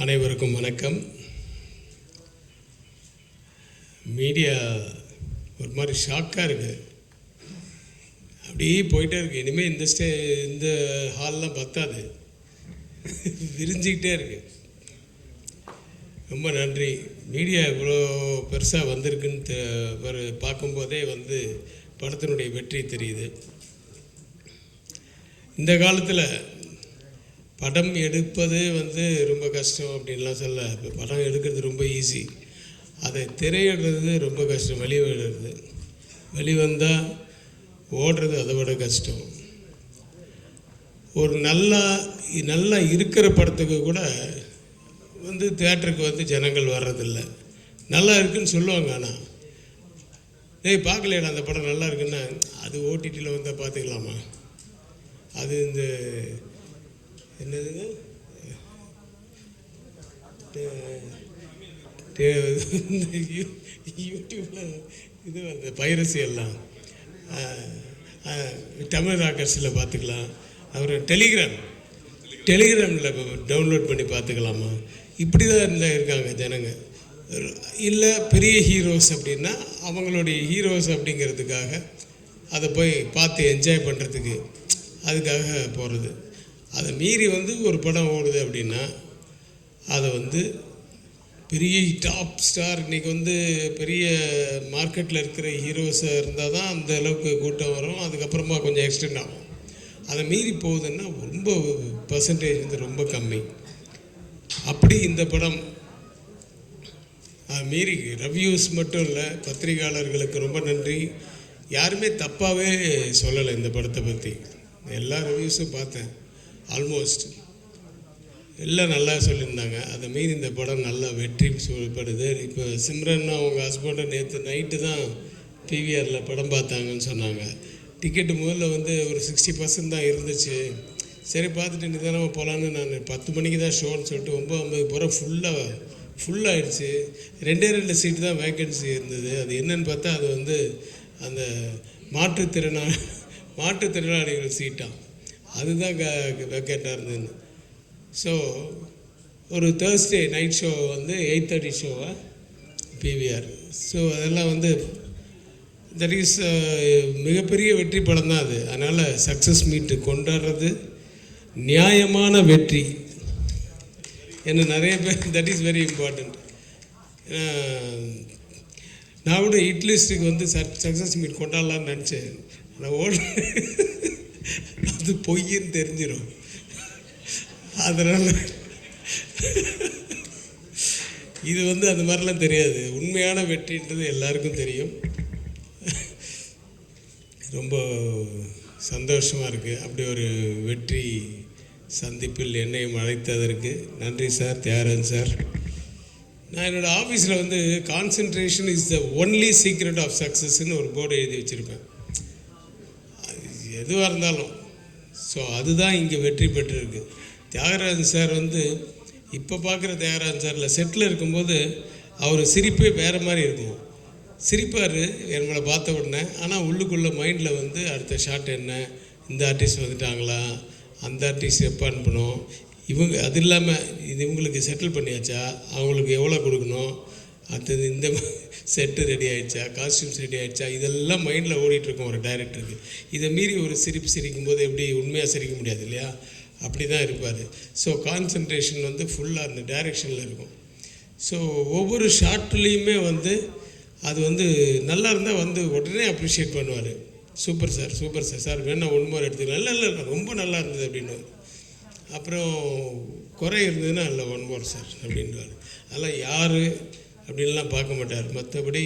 அனைவருக்கும் வணக்கம். மீடியா ஒரு மாதிரி ஷாக்காக இருக்குது, அப்படியே போயிட்டே இருக்குது. இனிமேல் இந்த ஹால்லாம் பத்தாது, விரிஞ்சிக்கிட்டே இருக்கு. ரொம்ப நன்றி. மீடியா இவ்வளோ பெருசாக வந்திருக்குன்னு பார்க்கும்போதே படத்தினுடைய வெற்றி தெரியுது. இந்த காலத்தில் படம் எடுப்பது ரொம்ப கஷ்டம் அப்படின்லாம் சொல்ல. இப்போ படம் எடுக்கிறது ரொம்ப ஈஸி, அதை திரையிடுறது ரொம்ப கஷ்டம். வெளிவந்தால் ஓடுறது அதை விட கஷ்டம். ஒரு நல்லா இருக்கிற படத்துக்கு கூட தேட்டருக்கு ஜனங்கள் வர்றதில்லை. நல்லா இருக்குன்னு சொல்லுவாங்க, ஆனால் பார்க்கலையா அந்த படம் நல்லா இருக்குன்னா அது ஓடிடியில் வந்தால் பார்த்துக்கலாமா, அது இந்த என்னதுங்க யூடியூப்பில் இது பைரசி எல்லாம் தமிழ் ராக்கர்ஸில் பார்த்துக்கலாம், அப்புறம் டெலிகிராமில் டவுன்லோட் பண்ணி பார்த்துக்கலாமா, இப்படி தான் இருக்காங்க ஜனங்க. இல்லை பெரிய ஹீரோஸ் அப்படின்னா அவங்களுடைய ஹீரோஸ் அப்படிங்கிறதுக்காக அதை போய் பார்த்து என்ஜாய் பண்ணுறதுக்கு அதுக்காக போகிறது. அதை மீறி ஒரு படம் ஓடுது அப்படின்னா அதை பெரிய டாப் ஸ்டார் இன்றைக்கி பெரிய மார்க்கெட்டில் இருக்கிற ஹீரோஸாக இருந்தால் தான் அந்த அளவுக்கு கூட்டம் வரும். அதுக்கப்புறமா கொஞ்சம் எக்ஸ்டெண்ட் ஆகும். அதை மீறி போகுதுன்னா ரொம்ப பர்சன்டேஜ் ரொம்ப கம்மி. அப்படி இந்த படம் மீறி ரிவ்யூஸ் மட்டும் இல்லை, பத்திரிகையாளர்களுக்கு ரொம்ப நன்றி. யாருமே தப்பாகவே சொல்லலை இந்த படத்தை பற்றி. எல்லா ரிவ்யூஸும் பார்த்தேன், ஆல்மோஸ்ட் எல்லாம் நல்லா சொல்லியிருந்தாங்க. அதை மீறி இந்த படம் நல்லா வெற்றி சொல்லப்படுது. இப்போ சிம்ரன் அவங்க ஹஸ்பண்டை நேற்று நைட்டு தான் பிவிஆரில் படம் பார்த்தாங்கன்னு சொன்னாங்க. டிக்கெட்டு முதல்ல ஒரு 60% தான் இருந்துச்சு. சரி பார்த்துட்டு நிதானமாக போகலான்னு நான் 10 மணிக்கு தான் ஷோன்னு சொல்லிட்டு 9:50 போகிற ஃபுல்லாகிடுச்சு. 2 சீட்டு தான் வேக்கன்சி இருந்தது. அது என்னன்னு பார்த்தா அது அந்த மாற்றுத்திறனாளிகள் சீட்டாக அதுதான் வேக்கண்ட்டாக இருந்ததுன்னு. ஸோ ஒரு தேர்ஸ்டே நைட் ஷோ 8:30 ஷோவா பிவிஆர். ஸோ அதெல்லாம் தட் இஸ் மிகப்பெரிய வெற்றி படம் தான் அது. அதனால் சக்ஸஸ் மீட்டு கொண்டாடுறது நியாயமான வெற்றி என்ன நிறைய பேர், தட் இஸ் வெரி இம்பார்ட்டண்ட். நான் கூட இட்லிஸ்ட்டுக்கு சக்ஸஸ் மீட் கொண்டாடலான்னு நினச்சேன். ஆனால் அது பொய்ன்னு தெரிஞ்சிடும். அதனால் இது அந்த மாதிரிலாம் தெரியாது. உண்மையான வெற்றின்றது எல்லாருக்கும் தெரியும். ரொம்ப சந்தோஷமாக இருக்குது. அப்படி ஒரு வெற்றி சந்திப்பில் என்னையும் அழைத்ததற்கு நன்றி சார், தியாகராஜன் சார். நான் என்னோடய ஆஃபீஸில் concentration is the only secret of சக்ஸஸ்ன்னு ஒரு போர்டு எழுதி வச்சுருப்பேன், எதுவாக இருந்தாலும். ஸோ அதுதான் இங்கே வெற்றி பெற்றிருக்கு. தியாகராஜன் சார் இப்போ பார்க்குற தியாகராஜன் சாரில் செட்டில் இருக்கும்போது அவர் சிரிப்பே வேறு மாதிரி இருக்கும். சிரிப்பார் நம்மளை பார்த்த உடனே, ஆனால் உள்ளுக்குள்ளே மைண்டில் அடுத்த ஷாட் என்ன, இந்த ஆர்டிஸ்ட் வந்துட்டாங்களா, அந்த ஆர்டிஸ்ட் எப்போ அனுப்பணும், அது இல்லாமல் இவங்களுக்கு செட்டில் பண்ணியாச்சா, அவங்களுக்கு எவ்வளோ கொடுக்கணும், அடுத்தது இந்த செட்டு ரெடி ஆகிடுச்சா, காஸ்டியூம்ஸ் ரெடி ஆகிடுச்சா, இதெல்லாம் மைண்டில் ஓடிட்டுருக்கோம் ஒரு டைரக்டருக்கு. இதை மீறி ஒரு சிரிக்கும்போது எப்படி உண்மையாக சிரிக்க முடியாது இல்லையா, அப்படி தான் இருப்பார். ஸோ கான்சன்ட்ரேஷன் ஃபுல்லாக அந்த டைரெக்ஷனில் இருக்கும். ஸோ ஒவ்வொரு ஷார்ட்லேயுமே அது நல்லா இருந்தால் உடனே அப்ரிஷியேட் பண்ணுவார். சூப்பர் சார் சார் வேணா 1 more எடுத்துக்கலாம், இல்லை ரொம்ப நல்லா இருந்தது அப்படின்னு. அப்புறம் குறை இருந்ததுன்னா இல்லை 1 more சார் அப்படின்வார். அதெல்லாம் யார் அப்படின்லாம் பார்க்க மாட்டார். மற்றபடி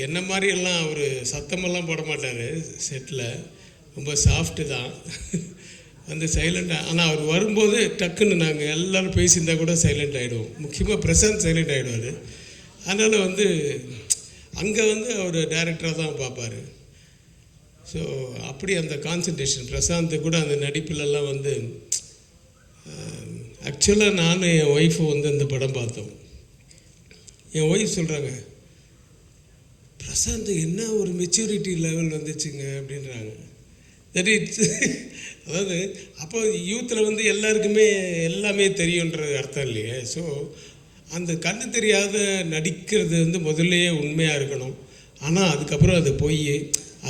என்ன மாதிரியெல்லாம் அவர் சத்தமெல்லாம் போட மாட்டார் செட்டில், ரொம்ப சாஃப்ட்டு தான், சைலண்டாக. ஆனால் அவர் வரும்போது டக்குன்னு நாங்கள் எல்லோரும் பேசியிருந்தால் கூட சைலண்ட் ஆகிடுவோம். முக்கியமாக பிரசாந்த் சைலண்ட் ஆகிடுவார். அதனால் அங்கே அவர் டைரக்டராக தான் பார்ப்பார். ஸோ அப்படி அந்த கான்சன்ட்ரேஷன் பிரசாந்த் கூட அந்த நடிப்புலலாம் ஆக்சுவலாக நானும் என் ஒய்ஃபு அந்த படம் பார்த்தோம். என் ஒய்ஃப் சொல்கிறாங்க, பிரசாந்த் என்ன ஒரு மெச்சூரிட்டி லெவல் வந்துச்சுங்க அப்படின்றாங்க. தட் இட்ஸ் அதாவது அப்போ யூத்தில் வந்து எல்லாருக்குமே எல்லாமே தெரியுன்றது அர்த்தம் இல்லையே. ஸோ அந்த கண்ணு தெரியாத நடிக்கிறது வந்து முதல்லையே உண்மையாக இருக்கணும். ஆனால் அதுக்கப்புறம் அது போய்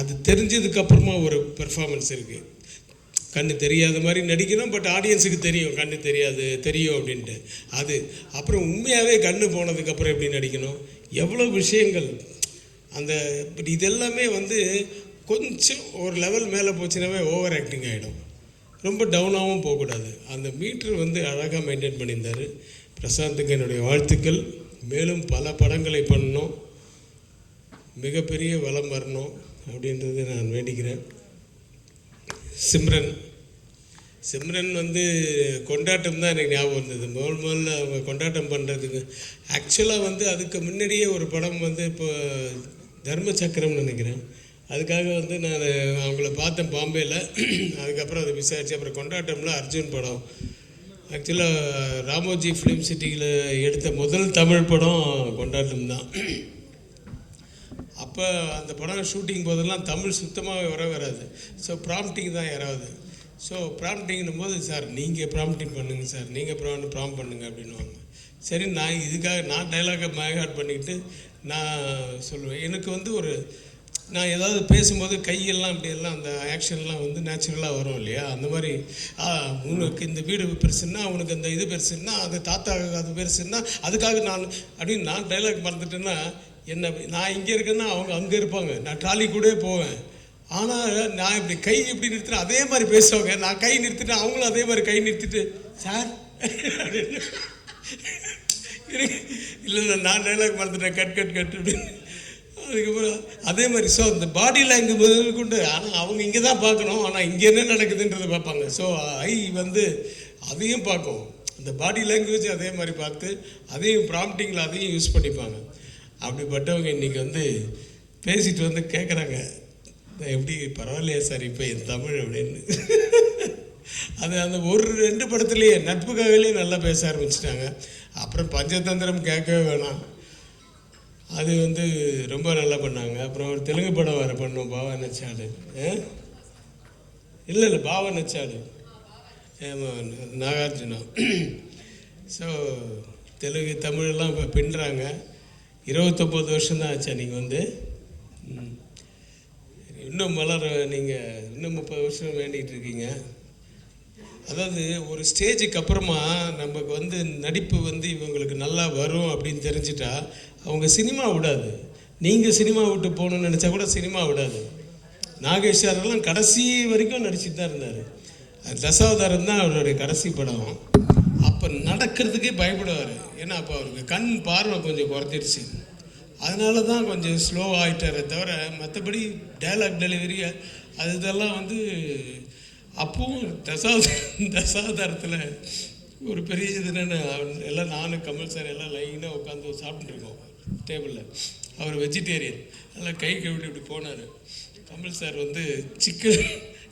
அது தெரிஞ்சதுக்கப்புறமா ஒரு பெர்ஃபார்மன்ஸ் இருக்குது. கண்ணு தெரியாத மாதிரி நடிக்கணும், பட் ஆடியன்ஸுக்கு தெரியும் கண்ணு தெரியாது தெரியும் அப்படின்ட்டு. அது அப்புறம் உண்மையாகவே கண்ணு போனதுக்கப்புறம் எப்படி நடிக்கணும், எவ்வளோ விஷயங்கள் அந்த பட் இதெல்லாமே வந்து கொஞ்சம் ஒரு லெவல் மேலே போச்சுனாவே ஓவர் ஆக்டிங் ஆகிடும். ரொம்ப டவுனாகவும் போகக்கூடாது. அந்த மீட்ரு வந்து அழகாக மெயின்டைன் பண்ணியிருந்தார். பிரசாந்துக்கு என்னுடைய வாழ்த்துக்கள். மேலும் பல படங்களை பண்ணணும், மிகப்பெரிய வளம் வரணும் அப்படின்றத நான் வேண்டிக்கிறேன். சிம்ரன் வந்து கொண்டாட்டம் தான் எனக்கு ஞாபகம் வந்தது. முதல்ல அவங்க கொண்டாட்டம் பண்ணுறதுக்கு ஆக்சுவலாக வந்து அதுக்கு முன்னாடியே ஒரு படம் வந்து இப்போ தர்ம சக்கரம்னு நினைக்கிறேன், அதுக்காக வந்து நான் அவங்கள பார்த்தேன் பாம்பேயில். அதுக்கப்புறம் அதை விசாரித்து அப்புறம் கொண்டாட்டம்ல அர்ஜுன் படம். ஆக்சுவலாக ராமோஜி ஃபிலிம் சிட்டியில் எடுத்த முதல் தமிழ் படம் கொண்டாட்டம் தான். அப்போ அந்த படம் ஷூட்டிங் போதெல்லாம் தமிழ் சுத்தமாக வராது. ஸோ ப்ராம்ப்டிங் தான் யாராவது. ஸோ ப்ராம்ப்டிங்கும் போது, சார் நீங்கள் ப்ராம்ப்டிங் பண்ணுங்கள் சார், நீங்கள் ப்ராம்ப்ட் பண்ணுங்கள் அப்படின்வாங்க. சரி, நான் இதுக்காக நான் டைலாகை மேகாட் பண்ணிக்கிட்டு நான் சொல்லுவேன். எனக்கு வந்து நான் ஏதாவது பேசும்போது கையெல்லாம் இப்படியெல்லாம் அந்த ஆக்ஷன்லாம் வந்து நேச்சுரலாக வரும் இல்லையா. அந்த மாதிரி உனக்கு இந்த வீடு பெருசுன்னா, அவனுக்கு அந்த இது பெருசுன்னா, அது தாத்தா அது பெருசுன்னா, அதுக்காக அப்படின்னு நான் டைலாக் மறந்துட்டேன்னா நான் இங்கே இருக்கேன்னா அவங்க அங்கே இருப்பாங்க, நான் ட்ராலி கூட போவேன். ஆனால் நான் இப்படி கை எப்படி நிறுத்தினேன் அதே மாதிரி பேசுவாங்க. நான் கை நிறுத்திட்டேன், அவங்களும் அதே மாதிரி கை நிறுத்திட்டு சார் அப்படின்னு. இல்லை நான் டைலாக் மறந்துட்டேன், கட் அப்படின்னு. அதுக்கப்புறம் அதே மாதிரி. ஸோ அந்த பாடி லாங்குவேஜ் கொண்டு, ஆனால் அவங்க இங்கே தான் பார்க்கணும், ஆனால் இங்கே என்ன நடக்குதுன்றதை பார்ப்பாங்க. ஸோ ஐ வந்து அதையும் பார்க்கும், அந்த பாடி லாங்குவேஜ் அதே மாதிரி பார்த்து அதையும் ப்ராம்ப்டிங்கில் அதையும் யூஸ் பண்ணிப்பாங்க. அப்படிப்பட்டவங்க இன்றைக்கி வந்து பேசிட்டு வந்து கேட்குறாங்க, எப்படி பரவாயில்லையா சார் இப்போ என் தமிழ் அப்படின்னு. அது அந்த ஒரு 2 படத்துலேயே நட்புக்காகவே நல்லா பேச ஆரம்பிச்சிட்டாங்க. அப்புறம் பஞ்சதந்திரம் கேட்கவே வேணாம், அது வந்து ரொம்ப நல்லா பண்ணாங்க. அப்புறம் ஒரு தெலுங்கு படம் வேறு பண்ணோம், பாவா நச்சாடு. இல்லை பாவா நச்சாடு, நாகார்ஜுனா. ஸோ தெலுங்கு தமிழெல்லாம் இப்போ பின்னுறாங்க. 29 வருஷம்தான் ஆச்சா நீங்கள் வந்து? இன்னும் நீங்கள் இன்னும் 30 வருஷம் வேண்டிகிட்டு இருக்கீங்க. அதாவது ஒரு ஸ்டேஜுக்கு அப்புறமா நமக்கு வந்து நடிப்பு வந்து இவங்களுக்கு நல்லா வரும் அப்படின்னு தெரிஞ்சிட்டா அவங்க சினிமா விடாது. நீங்கள் சினிமா விட்டு போகணுன்னு நினச்சா கூட சினிமா விடாது. நாகேஷ் சாரெல்லாம் கடைசி வரைக்கும் நடிச்சுட்டு தான் இருந்தார். தசாவதாரம் தான் அவருடைய கடைசி படம். அப்போ நடக்கிறதுக்கே பயப்படுவார், ஏன்னா அப்போ அவருக்கு கண் பார்வை கொஞ்சம் குறைஞ்சிருச்சு. அதனால தான் கொஞ்சம் ஸ்லோ ஆகிட்டாரே தவிர மற்றபடி டைலாக் டெலிவரி அது இதெல்லாம் வந்து அப்பவும் தசாவதாரத்தில் ஒரு பெரிய இதுன்னு எல்லாம் நானும் கமல் சார் எல்லாம் லைனாக உட்காந்து சாப்பிட்டுருக்கோம் டேபிளில். அவர் வெஜிடேரியன், அதெல்லாம் கை கழுவிட்டு இப்படி போனார். கமல் சார் வந்து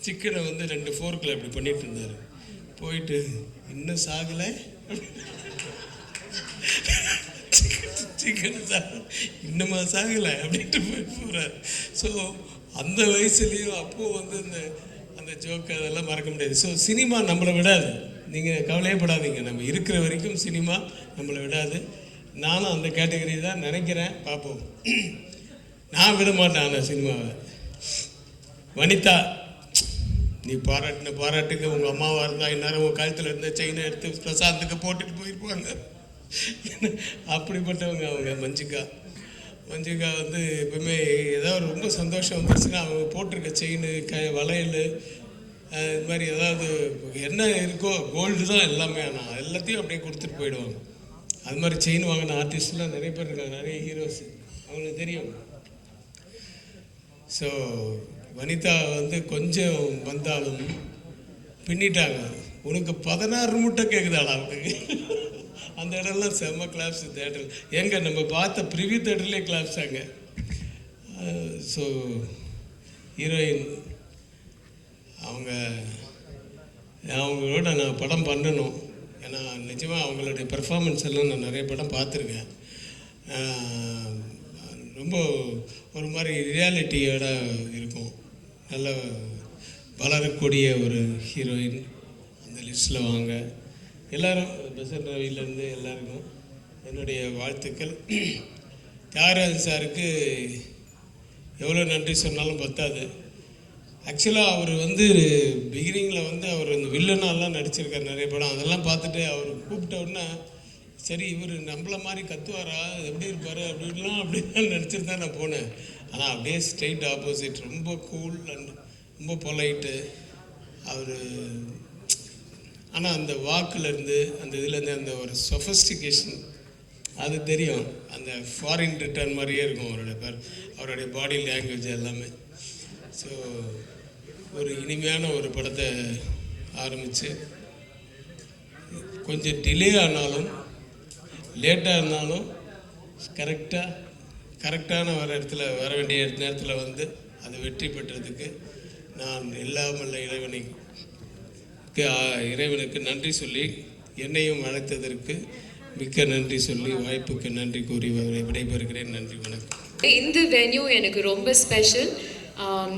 சிக்கனை வந்து 2 ஃபோர்க்கில் இப்படி பண்ணிகிட்டு இருந்தார். போயிட்டு இன்னும் சாகலை, சிக்கன் இன்னுமா சாகலை அப்படின்ட்டு போகிறார். ஸோ அந்த வயசுலேயும் அப்போது வந்து அந்த ஜோக்கு அதெல்லாம் மறக்க முடியாது. ஸோ சினிமா நம்மளை விடாது, நீங்கள் கவலையப்படாதீங்க, நம்ம இருக்கிற வரைக்கும் சினிமா நம்மளை விடாது. நானும் அந்த கேட்டகரி தான் நினைக்கிறேன், பார்ப்போம். நான் விட மாட்டேன் அந்த சினிமாவை. வனிதா, நீ பாராட்டுக்கு உங்கள் அம்மாவாக இருந்தால் இந்நேரம் உங்கள் கழுத்தில் இருந்த செயினை எடுத்து பிரசாந்துக்கு போட்டுட்டு போயிருப்பாங்க. அப்படிப்பட்டவங்க அவங்க. மஞ்சிகா வந்து எப்பவுமே ஏதாவது ரொம்ப சந்தோஷம் வந்துருச்சுன்னா அவங்க போட்டிருக்க செயின் வளையல் இது மாதிரி ஏதாவது என்ன இருக்கோ கோல்டு தான் எல்லாமே, ஆனால் எல்லாத்தையும் அப்படியே கொடுத்துட்டு போயிடுவாங்க. அது மாதிரி செயின் வாங்கின ஆர்டிஸ்ட்லாம் நிறைய பேர் இருக்காங்க, நிறைய ஹீரோஸ், அவங்களுக்கு தெரியும். ஸோ வனிதா வந்து கொஞ்சம் வந்தாலும் பின்னிட்டாங்க. உனக்கு 16 மூட்டை கேட்குதாடா அவனுக்கு. அந்த இடம்லாம் செம்ம கிளாப்ஸ் தேட்டர். எங்கே நம்ம பார்த்த ப்ரிவியூ தேட்டர்லேயே கிளாப்ஸ் ஆங்க. ஸோ ஹீரோயின் அவங்களோட நான் படம் பண்ணணும். ஏன்னா நிஜமாக அவங்களுடைய பெர்ஃபார்மன்ஸ் எல்லாம் நான் நிறைய படம் பார்த்துருக்கேன். ரொம்ப ஒரு மாதிரி ரியாலிட்டியோட இருக்கும். நல்ல வளரக்கூடிய ஒரு ஹீரோயின் அந்த லிஸ்ட்டில் வாங்க. எல்லோரும் பெசன்ட் ரவியிலேருந்து எல்லாருக்கும் என்னுடைய வாழ்த்துக்கள். தியாகராஜன் சாருக்கு எவ்வளோ நன்றி சொன்னாலும் பத்தாது. ஆக்சுவலாக அவர் பிகினிங்கில் அவர் இந்த வில்லனாலாம் நடிச்சிருக்கார் நிறைய படம். அதெல்லாம் பார்த்துட்டு அவர் கூப்பிட்ட உடனே சரி இவர் நம்மள மாதிரி கத்துவாரா, எப்படி இருப்பார் அப்படின்லாம் நடிச்சிட்டு தான் நான் போனேன். ஆனால் அப்படியே ஸ்ட்ரெயிட் ஆப்போசிட், ரொம்ப கூல் அண்ட் ரொம்ப பொலைட்டு அவர். ஆனால் அந்த வாக்குலேருந்து அந்த இதுலேருந்து அந்த ஒரு சொஃபஸ்டிகேஷன் அது தெரியும். அந்த ஃபாரின் ரிட்டர்ன் மாதிரியே இருக்கும் அவருடைய பாடி லாங்குவேஜ் எல்லாமே. ஸோ ஒரு இனிமையான ஒரு படத்தை ஆரம்பித்து கொஞ்சம் டிலே ஆனாலும் லேட்டாக இருந்தாலும் கரெக்டான வர வேண்டிய நேரத்தில் அதை வெற்றி பெற்றதுக்கு நான் எல்லாமல்ல இறைவனுக்கு நன்றி சொல்லி, என்னையும் அழைத்ததற்கு மிக்க நன்றி சொல்லி, வாய்ப்புக்கு நன்றி கூறி விடைபெறுகிறேன். நன்றி, வணக்கம். இந்த வென்யூ எனக்கு ரொம்ப ஸ்பெஷல்.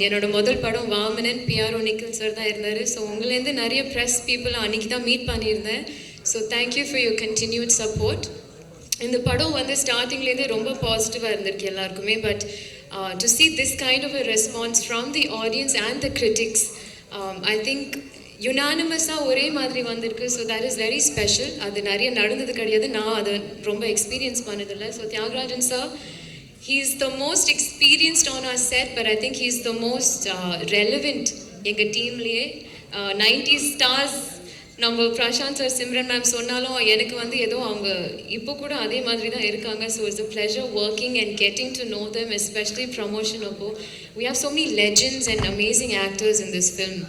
என்னோட முதல் படம் வாமனன், பிஆர்ஓ நிக்கில் சார் தான் இருந்தார். ஸோ உங்களேருந்து நிறைய ப்ரெஸ் பீப்புள் அன்றைக்கி தான் மீட் பண்ணியிருந்தேன். So thank you for your continued support. இந்த படம் ஸ்டார்டிங்லேருந்தே ரொம்ப பாசிட்டிவாக இருந்திருக்கு எல்லாருக்குமே. But to see this kind of a response from the audience and the critics, I think யுனானிமஸாக ஒரே மாதிரி வந்திருக்கு. So that is very special. அது நிறைய நடந்தது கிடையாது, நான் அதை ரொம்ப எக்ஸ்பீரியன்ஸ் பண்ணதில்லை. So Thiagarajan sir, he is the most experienced on our set, but I think he is the most relevant எங்கள் டீம்லேயே. 90s stars நம்ம பிரசாந்த் சார், சிம்ரன் மேம் சொன்னாலும் எனக்கு ஏதோ அவங்க இப்போ கூட அதே மாதிரி தான் இருக்காங்க. So it's a pleasure working and getting to know them, especially promotion அப்போ. We have so many legends and amazing actors in this film.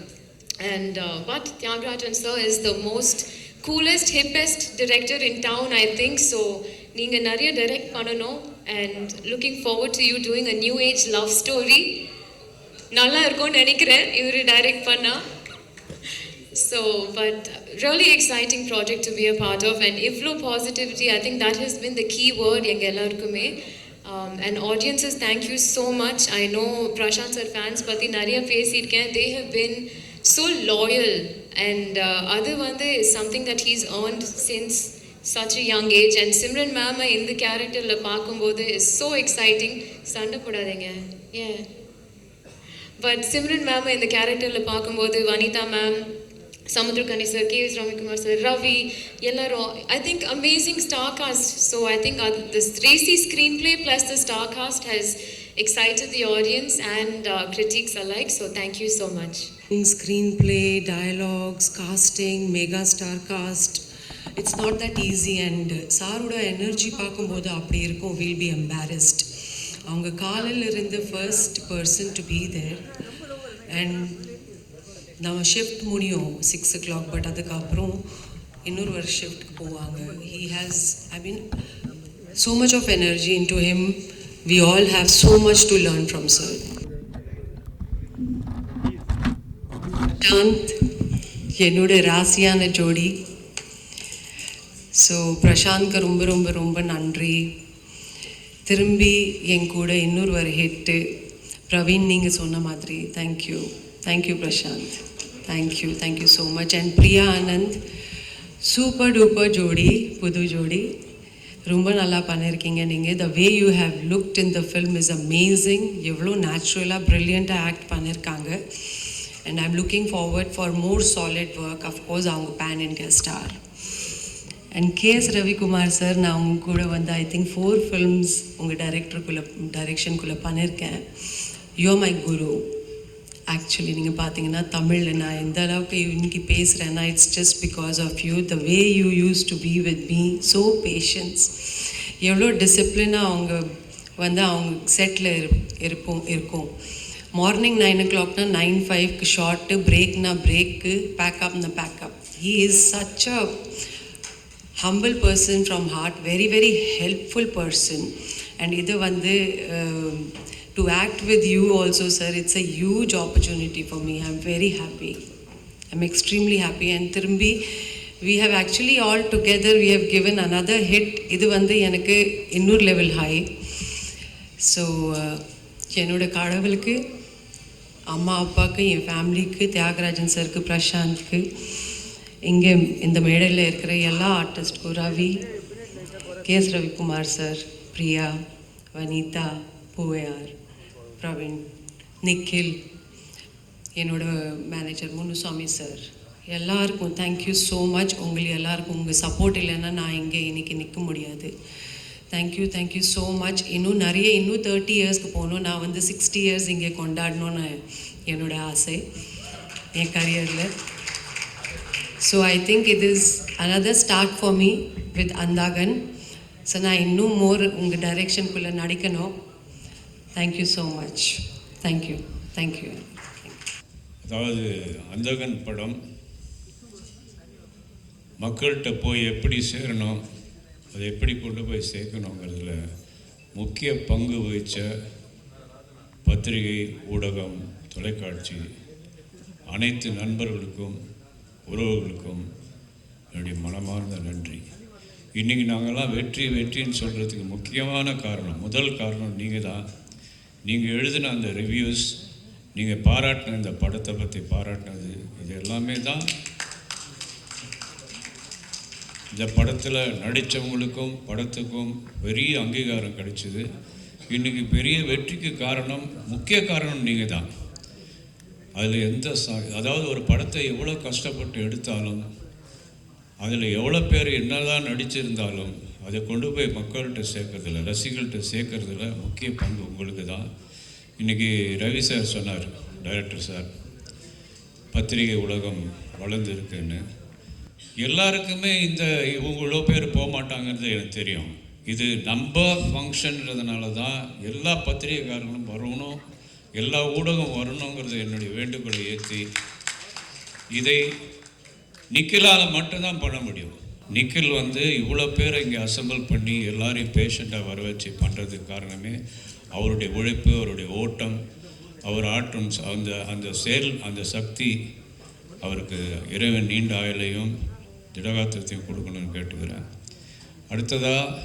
And but Tyagarajan sir is the most coolest, hippest director in town, I think. So நீங்க நிறைய direct பண்ணணும், and looking forward to you doing a new age love story. நல்லா இருக்கும்னு நினைக்கிறேன் இவரு direct பண்ணா. So but really exciting project to be a part of, and iflo positivity, I think that has been the key word எங்க எல்லாருக்குமே. And audiences, thank you so much. I know Prashant sir fans பத்தி நிறைய பேசியிருக்கேன். They have been so loyal, and அது is something that he's earned since such a young age. And Simran ma'am in the character பார்க்கும்போது is so exciting. சண்டை போடாதீங்க. Yeah, but Simran ma'am in the character பார்க்கும்போது, Vanita ma'am, Samudrakani sir, K.S. Ramikumar sir, Ravi, எல்லாரும், I think amazing star cast. So I think this racy screenplay plus the star cast has excited the audience and critics alike. So thank you so much. Screenplay, dialogues, casting, mega star cast, it's not that easy. And Saruda energy பார்க்கும்போது அப்படி இருக்கும், we'll be embarrassed. அவங்க காலையில் இருந்து first person to be there. And நம்ம shift முடியும் 6 o'clock, but அதுக்கப்புறம் இன்னொரு ஒரு ஷிஃப்ட்க்கு போவாங்க. He has, I mean, so much of energy into him. We all have so much to learn from sir. Prashanth என்னோட ராசியான ஜோடி. ஸோ பிரசாந்த்க்கு ரொம்ப ரொம்ப ரொம்ப நன்றி. திரும்பி என் கூட இன்னொரு ஒரு ஹிட்டு. பிரவீன் நீங்கள் சொன்ன மாதிரி thank you Prashanth, thank you so much. And Priya Anand, super duper ஜோடி, புது ஜோடி, ரொம்ப நல்லா பண்ணியிருக்கீங்க நீங்கள். The way you have looked in the film is amazing. எவ்வளோ நேச்சுரலாக ப்ரில்லியண்ட்டாக ஆக்ட் பண்ணியிருக்காங்க. And I'm looking forward for more solid work. Of course, அவங்க pan India star. And K.S. Ravikumar sir, நான் அவங்க கூட I think 4 films உங்கள் டைரக்ஷனுக்குள்ளே பண்ணியிருக்கேன். You're my guru. Actually, நீங்கள் பார்த்தீங்கன்னா தமிழில் நான் எந்த அளவுக்கு இன்னைக்கு பேசுகிறேன்னா, it's just because of you. The way you used to be with me, so patience. எவ்வளோ டிசிப்ளினாக அவங்க அவங்க செட்டில் இருக்கும். மார்னிங் 9 o'clock 9:05 ஷார்ட்டு, பிரேக்னா பிரேக்கு, பேக்கப்னா pack up. He is such a humble person from heart, very very helpful person. And இது to act with you also sir, it's a huge opportunity for me. I'm very happy. I'm extremely happy. And திரும்பி we have actually all together we have given another hit. இது எனக்கு இன்னொரு level high. So என்னோட கடவுளுக்கு அம்மா அப்பாவுக்கு, என் ஃபேமிலிக்கு, தியாகராஜன் சாருக்கு, பிரசாந்த்க்கு, இங்கே இந்த மேடையில் இருக்கிற எல்லா ஆர்டிஸ்ட்க்கும், ரவி, கேஎஸ் ரவிக்குமார் சார், பிரியா, வனிதா, பூவையார், பிரவீன், நிக்கில், என்னோட மேனேஜர் முனுசாமி சார், எல்லாருக்கும் தேங்க்யூ ஸோ மச். உங்களுக்கு எல்லாருக்கும் உங்கள் சப்போர்ட் இல்லைன்னா நான் இங்கே இன்றைக்கி நிற்க முடியாது. Thank you so much. இன்னும் 30 இயர்ஸ்க்கு போகணும். நான் வந்து 60 இயர்ஸ் இங்கே கொண்டாடணும்னு என்னோட ஆசை என் கரியரில். So I think it is another start for me with Andhagan. So நான் இன்னும் மோர் உங்கள் டைரெக்ஷனுக்குள்ளே நடிக்கணும். Thank you so much. தேங்க்யூ. அதாவது அந்தகன் படம் மக்கள்கிட்ட போய் எப்படி சேரணும், அதை எப்படி கொண்டு போய் சேர்க்கணுங்கிறதுல முக்கிய பங்கு வகித்த பத்திரிகை, ஊடகம், தொலைக்காட்சி அனைத்து நண்பர்களுக்கும் உறவுகளுக்கும் என்னுடைய மனமார்ந்த நன்றி. இன்றைக்கி நாங்கள்லாம் வெற்றின்னு சொல்கிறதுக்கு முக்கியமான காரணம், முதல் காரணம் நீங்கள் தான். நீங்கள் எழுதின அந்த ரிவ்யூஸ், நீங்கள் பாராட்டின இந்த படத்தை பற்றி பாராட்டினது, இது எல்லாமே தான் இந்த படத்தில் நடித்தவங்களுக்கும் படத்துக்கும் பெரிய அங்கீகாரம் கிடைச்சிது. இன்றைக்கி பெரிய வெற்றிக்கு காரணம், முக்கிய காரணம் நீங்கள் தான். அதில் அதாவது ஒரு படத்தை எவ்வளோ கஷ்டப்பட்டு எடுத்தாலும், அதில் எவ்வளோ பேர் என்னதான் நடிச்சிருந்தாலும் அதை கொண்டு போய் மக்கள்கிட்ட சேர்க்கறதில்ல, ரசிகர்கள்ட்ட சேர்க்கறதில்ல முக்கிய பங்கு உங்களுக்கு தான். இன்றைக்கி ரவி சார் சொன்னார், டைரக்டர் சார், பத்திரிகை உலகம் வளர்ந்துருக்குன்னு. எல்லாருக்குமே இவ்வளோ பேர் போக மாட்டாங்கிறது எனக்கு தெரியும். இது நம்ம ஃபங்க்ஷன்றதுனால தான் எல்லா பத்திரிகைக்காரங்களும் வரணும், எல்லா ஊடகம் வரணுங்கிறது என்னுடைய வேண்டுகோளை ஏற்றி இதை நிக்கிலால் மட்டும்தான் பண்ண முடியும். நிக்கில் இவ்வளோ பேரை இங்கே அசம்பிள் பண்ணி எல்லாரையும் பேஷண்ட்டாக வர வச்சு பண்ணுறதுக்கு காரணமே அவருடைய உழைப்பு, அவருடைய ஓட்டம், அவர் ஆற்றும் அந்த சக்தி. அவருக்கு இறைவன் நீண்ட ஆயுளையும் திடகாத்திரத்தையும் கொடுக்கணும்னு கேட்டுக்கிறேன். அடுத்ததாக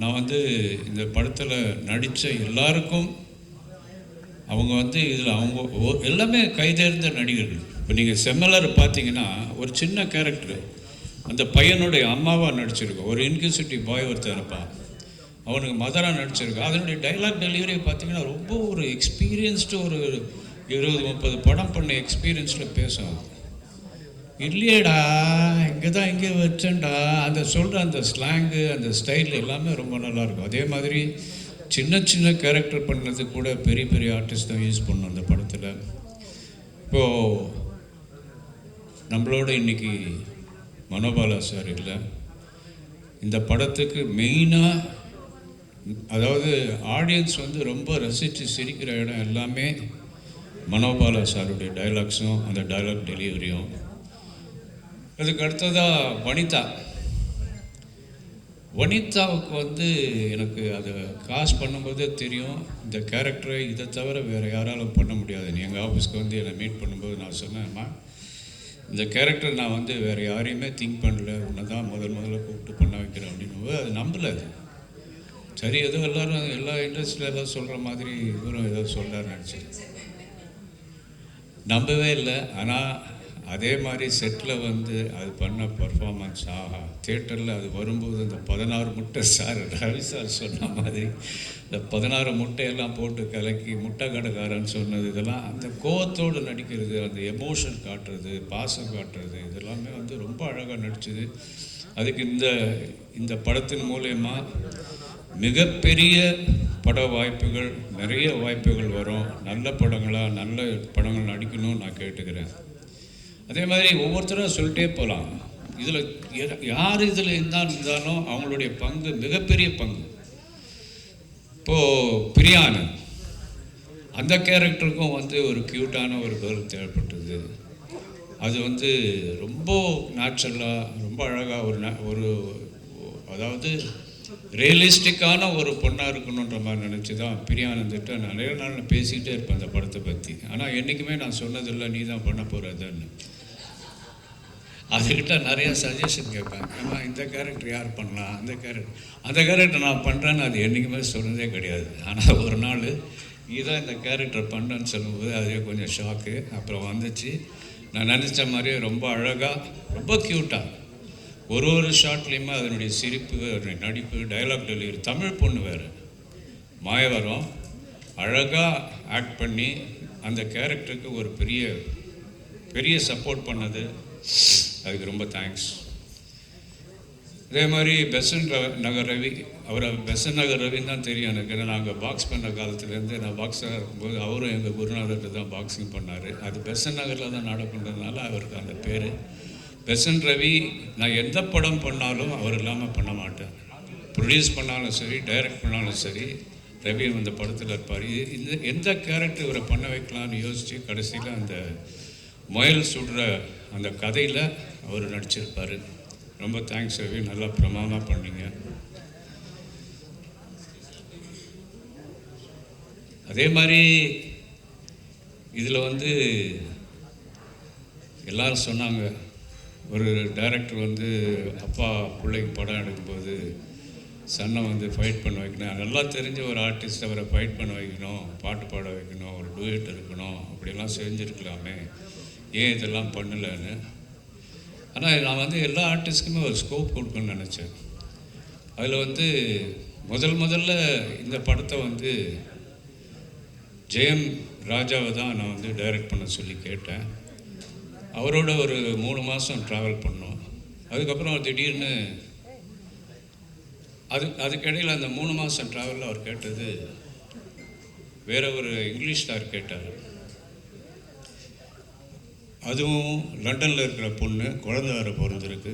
நான் இந்த படத்தில் நடித்த எல்லாருக்கும் அவங்க இதில் அவங்க எல்லாமே கைதேர்ந்த நடிகர்கள். இப்போ நீங்கள் செம்மலர் பார்த்தீங்கன்னா ஒரு சின்ன கேரக்டர், அந்த பையனுடைய அம்மாவாக நடிச்சிருக்கோம். ஒரு இன்க்யூசிட்டிவ் பாய் ஒருத்தர் இருப்பான், அவனுக்கு மதராக நடிச்சிருக்கோம். அதனுடைய டைலாக் டெலிவரி பார்த்தீங்கன்னா ரொம்ப ஒரு எக்ஸ்பீரியன்ஸ்டு, ஒரு 20-30 படம் பண்ண எக்ஸ்பீரியன்ஸில் பேசும். இல்லையேடா இங்கே வச்சேன்டா அந்த சொல்கிற அந்த ஸ்லாங்கு, அந்த ஸ்டைல் எல்லாமே ரொம்ப நல்லாயிருக்கும். அதே மாதிரி சின்ன கேரக்டர் பண்ணது கூட பெரிய ஆர்டிஸ்ட் தான் யூஸ் பண்ணோம் அந்த படத்தில். இப்போது நம்மளோட இன்றைக்கி மனோபாலா சார் இல்லை. இந்த படத்துக்கு மெயினாக அதாவது ஆடியன்ஸ் ரொம்ப ரசித்து சிரிக்கிற இடம் எல்லாமே மனோபாலா சாருடைய டைலாக்ஸும் அந்த டைலாக் டெலிவரியும். அதுக்கு அடுத்ததாக வனிதாவுக்கு எனக்கு அதை காஸ்ட் பண்ணும்போதே தெரியும், இந்த கேரக்டரை இதை தவிர வேறு யாராலும் பண்ண முடியாது. எங்கள் ஆஃபீஸ்க்கு என்னை மீட் பண்ணும்போது நான் சொன்னேன்மா, இந்த கேரக்டர் நான் வேறு யாரையுமே திங்க் பண்ணல, உன்னை தான் முதல்ல கூப்பிட்டு பண்ண வைக்கிறேன் அப்படின்னு. அது நம்பலை. அது சரி, ஏதோ எல்லோரும் எல்லா இண்டஸ்ட்ரியில் எல்லாம் சொல்கிற மாதிரி இவரும் ஏதோ சொல்கிறார் நினச்சி நம்பவே இல்லை. ஆனால் அதே மாதிரி செட்டில் அது பண்ண பர்ஃபார்மன்ஸ், ஆஹா, தியேட்டரில் அது வரும்போது இந்த 16 முட்டை சார் ரவி சார் சொன்ன மாதிரி இந்த 16 முட்டையெல்லாம் போட்டு கலக்கி முட்டை கடைக்காரன்னு சொன்னது, இதெல்லாம் அந்த கோவத்தோடு நடிக்கிறது, அந்த எமோஷன் காட்டுறது, பாசம் காட்டுறது, இதெல்லாமே ரொம்ப அழகாக நடிச்சுது. அதுக்கு இந்த படத்தின் மூலயமா மிகப்பெரிய பட வாய்ப்புகள், நிறைய வாய்ப்புகள் வரும். நல்ல படங்கள் நடிக்கணும்னு நான் கேட்டுக்கிறேன். அதே மாதிரி ஒவ்வொருத்தராக சொல்லிட்டே போகலாம். இதில் யார் இருந்தாலும் அவங்களுடைய பங்கு மிகப்பெரிய பங்கு. இப்போது பிரியானந்த், அந்த கேரக்டருக்கும் ஒரு க்யூட்டான ஒரு கேர்ள் தேவைப்பட்டது. அது ரொம்ப நேச்சுரலாக, ரொம்ப அழகாக ஒரு அதாவது ரியலிஸ்டிக்கான ஒரு பொண்ணாக இருக்கணுன்ற மாதிரி நினச்சி தான் பிரியானந்திட்ட நிறைய நாள் நான் பேசிக்கிட்டே இருப்பேன் அந்த படத்தை பற்றி. ஆனால் என்றைக்குமே நான் சொன்னதில்லை நீ தான் பண்ண போகிறதுன்னு. அதுக்கிட்ட நிறையா சஜஷன் கேட்பேன். ஏன்னா இந்த கேரக்டர் யார் பண்ணலாம், அந்த கேரக்டர் நான் பண்ணுறேன்னு அது என்றைக்குமே சொன்னதே கிடையாது. ஆனால் ஒரு நாள் நீ தான் இந்த கேரக்டர் பண்ணன்னு சொல்லும்போது அதே கொஞ்சம் ஷாக்கு. அப்புறம் வந்துச்சு. நான் நினச்ச மாதிரியே ரொம்ப அழகாக, ரொம்ப க்யூட்டாக, ஒரு ஷார்ட்லேயுமே அதனுடைய சிரிப்பு, அதனுடைய நடிப்பு, டைலாக் டெலிவரி. தமிழ் பொண்ணு வேறு, மாயவரம், அழகாக ஆக்ட் பண்ணி அந்த கேரக்டருக்கு ஒரு பெரிய சப்போர்ட் பண்ணது. அதுக்கு ரொம்ப தேங்க்ஸ். அதே மாதிரி பெசன்ட் நகர் ரவி, அவரை பெசன்ட் நகர் ரவின்னு தான் தெரியும் எனக்கு. ஏன்னா நாங்கள் பாக்ஸ் பண்ண காலத்துலேருந்து, நான் பாக்ஸராக இருக்கும்போது அவரும் எங்கள் குருநாதர்கிட்ட தான் பாக்ஸிங் பண்ணார். அது பெசன்ட் நகரில் தான் நாடகன்றதுனால அவருக்கு அந்த பேர் பெசன்ட் ரவி. நான் எந்த படம் பண்ணாலும் அவர் இல்லாமல் பண்ண மாட்டேன். ப்ரொடியூஸ் பண்ணாலும் சரி, டைரக்ட் பண்ணாலும் சரி, ரவி அந்த படத்தில் இருப்பார். இந்த எந்த கேரக்டர் இவரை பண்ண வைக்கலான்னு யோசித்து கடைசியில் அந்த முயல் சுடுற அந்த கதையில் அவர் நடிச்சிருப்பார். ரொம்ப தேங்க்ஸ் ரவி, நல்லா பிரமாதமாக பண்ணீங்க. அதே மாதிரி இதில் வந்து எல்லாரும் சொன்னாங்க, ஒரு டைரக்டர் வந்து அப்பா பிள்ளைக்கு படம் எடுக்கும்போது சன்னை வந்து ஃபைட் பண்ண வைக்கணும், நல்லா தெரிஞ்ச ஒரு ஆர்டிஸ்ட் அவரை ஃபைட் பண்ண வைக்கணும், பாட்டு பாட வைக்கணும், ஒரு டூயட் இருக்கணும், அப்படிலாம் செஞ்சுருக்கலாமே, ஏன் இதெல்லாம் பண்ணலைன்னு. ஆனால் நான் வந்து எல்லா ஆர்டிஸ்ட்டுக்குமே ஒரு ஸ்கோப் கொடுக்கணும்னு நினச்சேன். அதில் வந்து முதல்ல இந்த படத்தை வந்து ஜெயம் ராஜாவை தான் நான் வந்து டைரக்ட் பண்ண சொல்லி கேட்டேன். அவரோட ஒரு 3 மாதம் ட்ராவல் பண்ணோம். அதுக்கப்புறம் திடீர்னு அதுக்கிடையில் அந்த 3 மாதம் ட்ராவலில் அவர் கேட்டது வேற ஒரு இங்கிலீஷ் ஸ்டார் கேட்டார். அதுவும் லண்டனில் இருக்கிற பொண்ணு, குழந்தை வேறு பிறந்திருக்கு.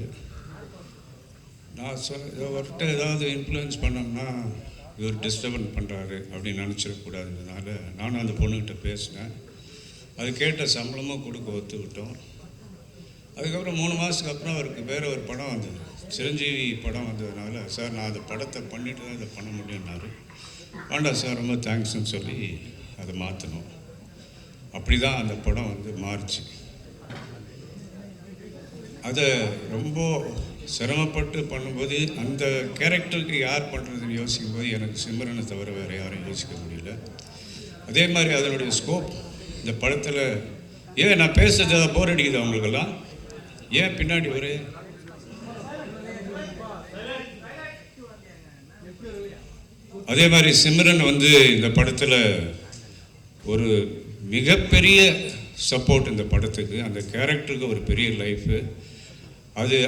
நான் அவர்கிட்ட ஏதாவது இன்ஃப்ளூயன்ஸ் பண்ணோம்னா இவர் டிஸ்டர்பன்ஸ் பண்ணுறாரு அப்படின்னு நினச்சிடக்கூடாதுன்றதுனால நானும் அந்த பொண்ணுக்கிட்ட பேசினேன். அது கேட்ட சம்பளமும் கொடுக்க ஒத்துக்கிட்டோம். அதுக்கப்புறம் 3 மாதத்துக்கு அப்புறம் அவருக்கு வேறு ஒரு படம் வந்தது, சிரஞ்சீவி படம் வந்ததுனால, சார் நான் அந்த படத்தை பண்ணிட்டு தான் இதை பண்ண முடியும்னாரு. வேண்டாம் சார், ரொம்ப தேங்க்ஸ்ன்னு சொல்லி அதை மாற்றணும். அப்படி தான் அந்த படம் வந்து மாறிச்சு. அதை ரொம்ப சிரமப்பட்டு பண்ணும்போது அந்த கேரக்டருக்கு யார் பண்ணுறதுன்னு யோசிக்கும் போது எனக்கு சிம்ரனை தவிர வேறு யாரும் யோசிக்க முடியல. அதே மாதிரி அதனுடைய ஸ்கோப் இந்த படத்தில், ஏன் நான் பேசுறது போர் அடிக்குது அவங்களுக்கெல்லாம், ஏன் பின்னாடி ஒரு அதே மாதிரி சிம்ரன் வந்து இந்த படத்தில் ஒரு மிகப்பெரிய சப்போர்ட் இந்த படத்துக்கு, அந்த கேரக்டருக்கு ஒரு பெரிய லைஃபு.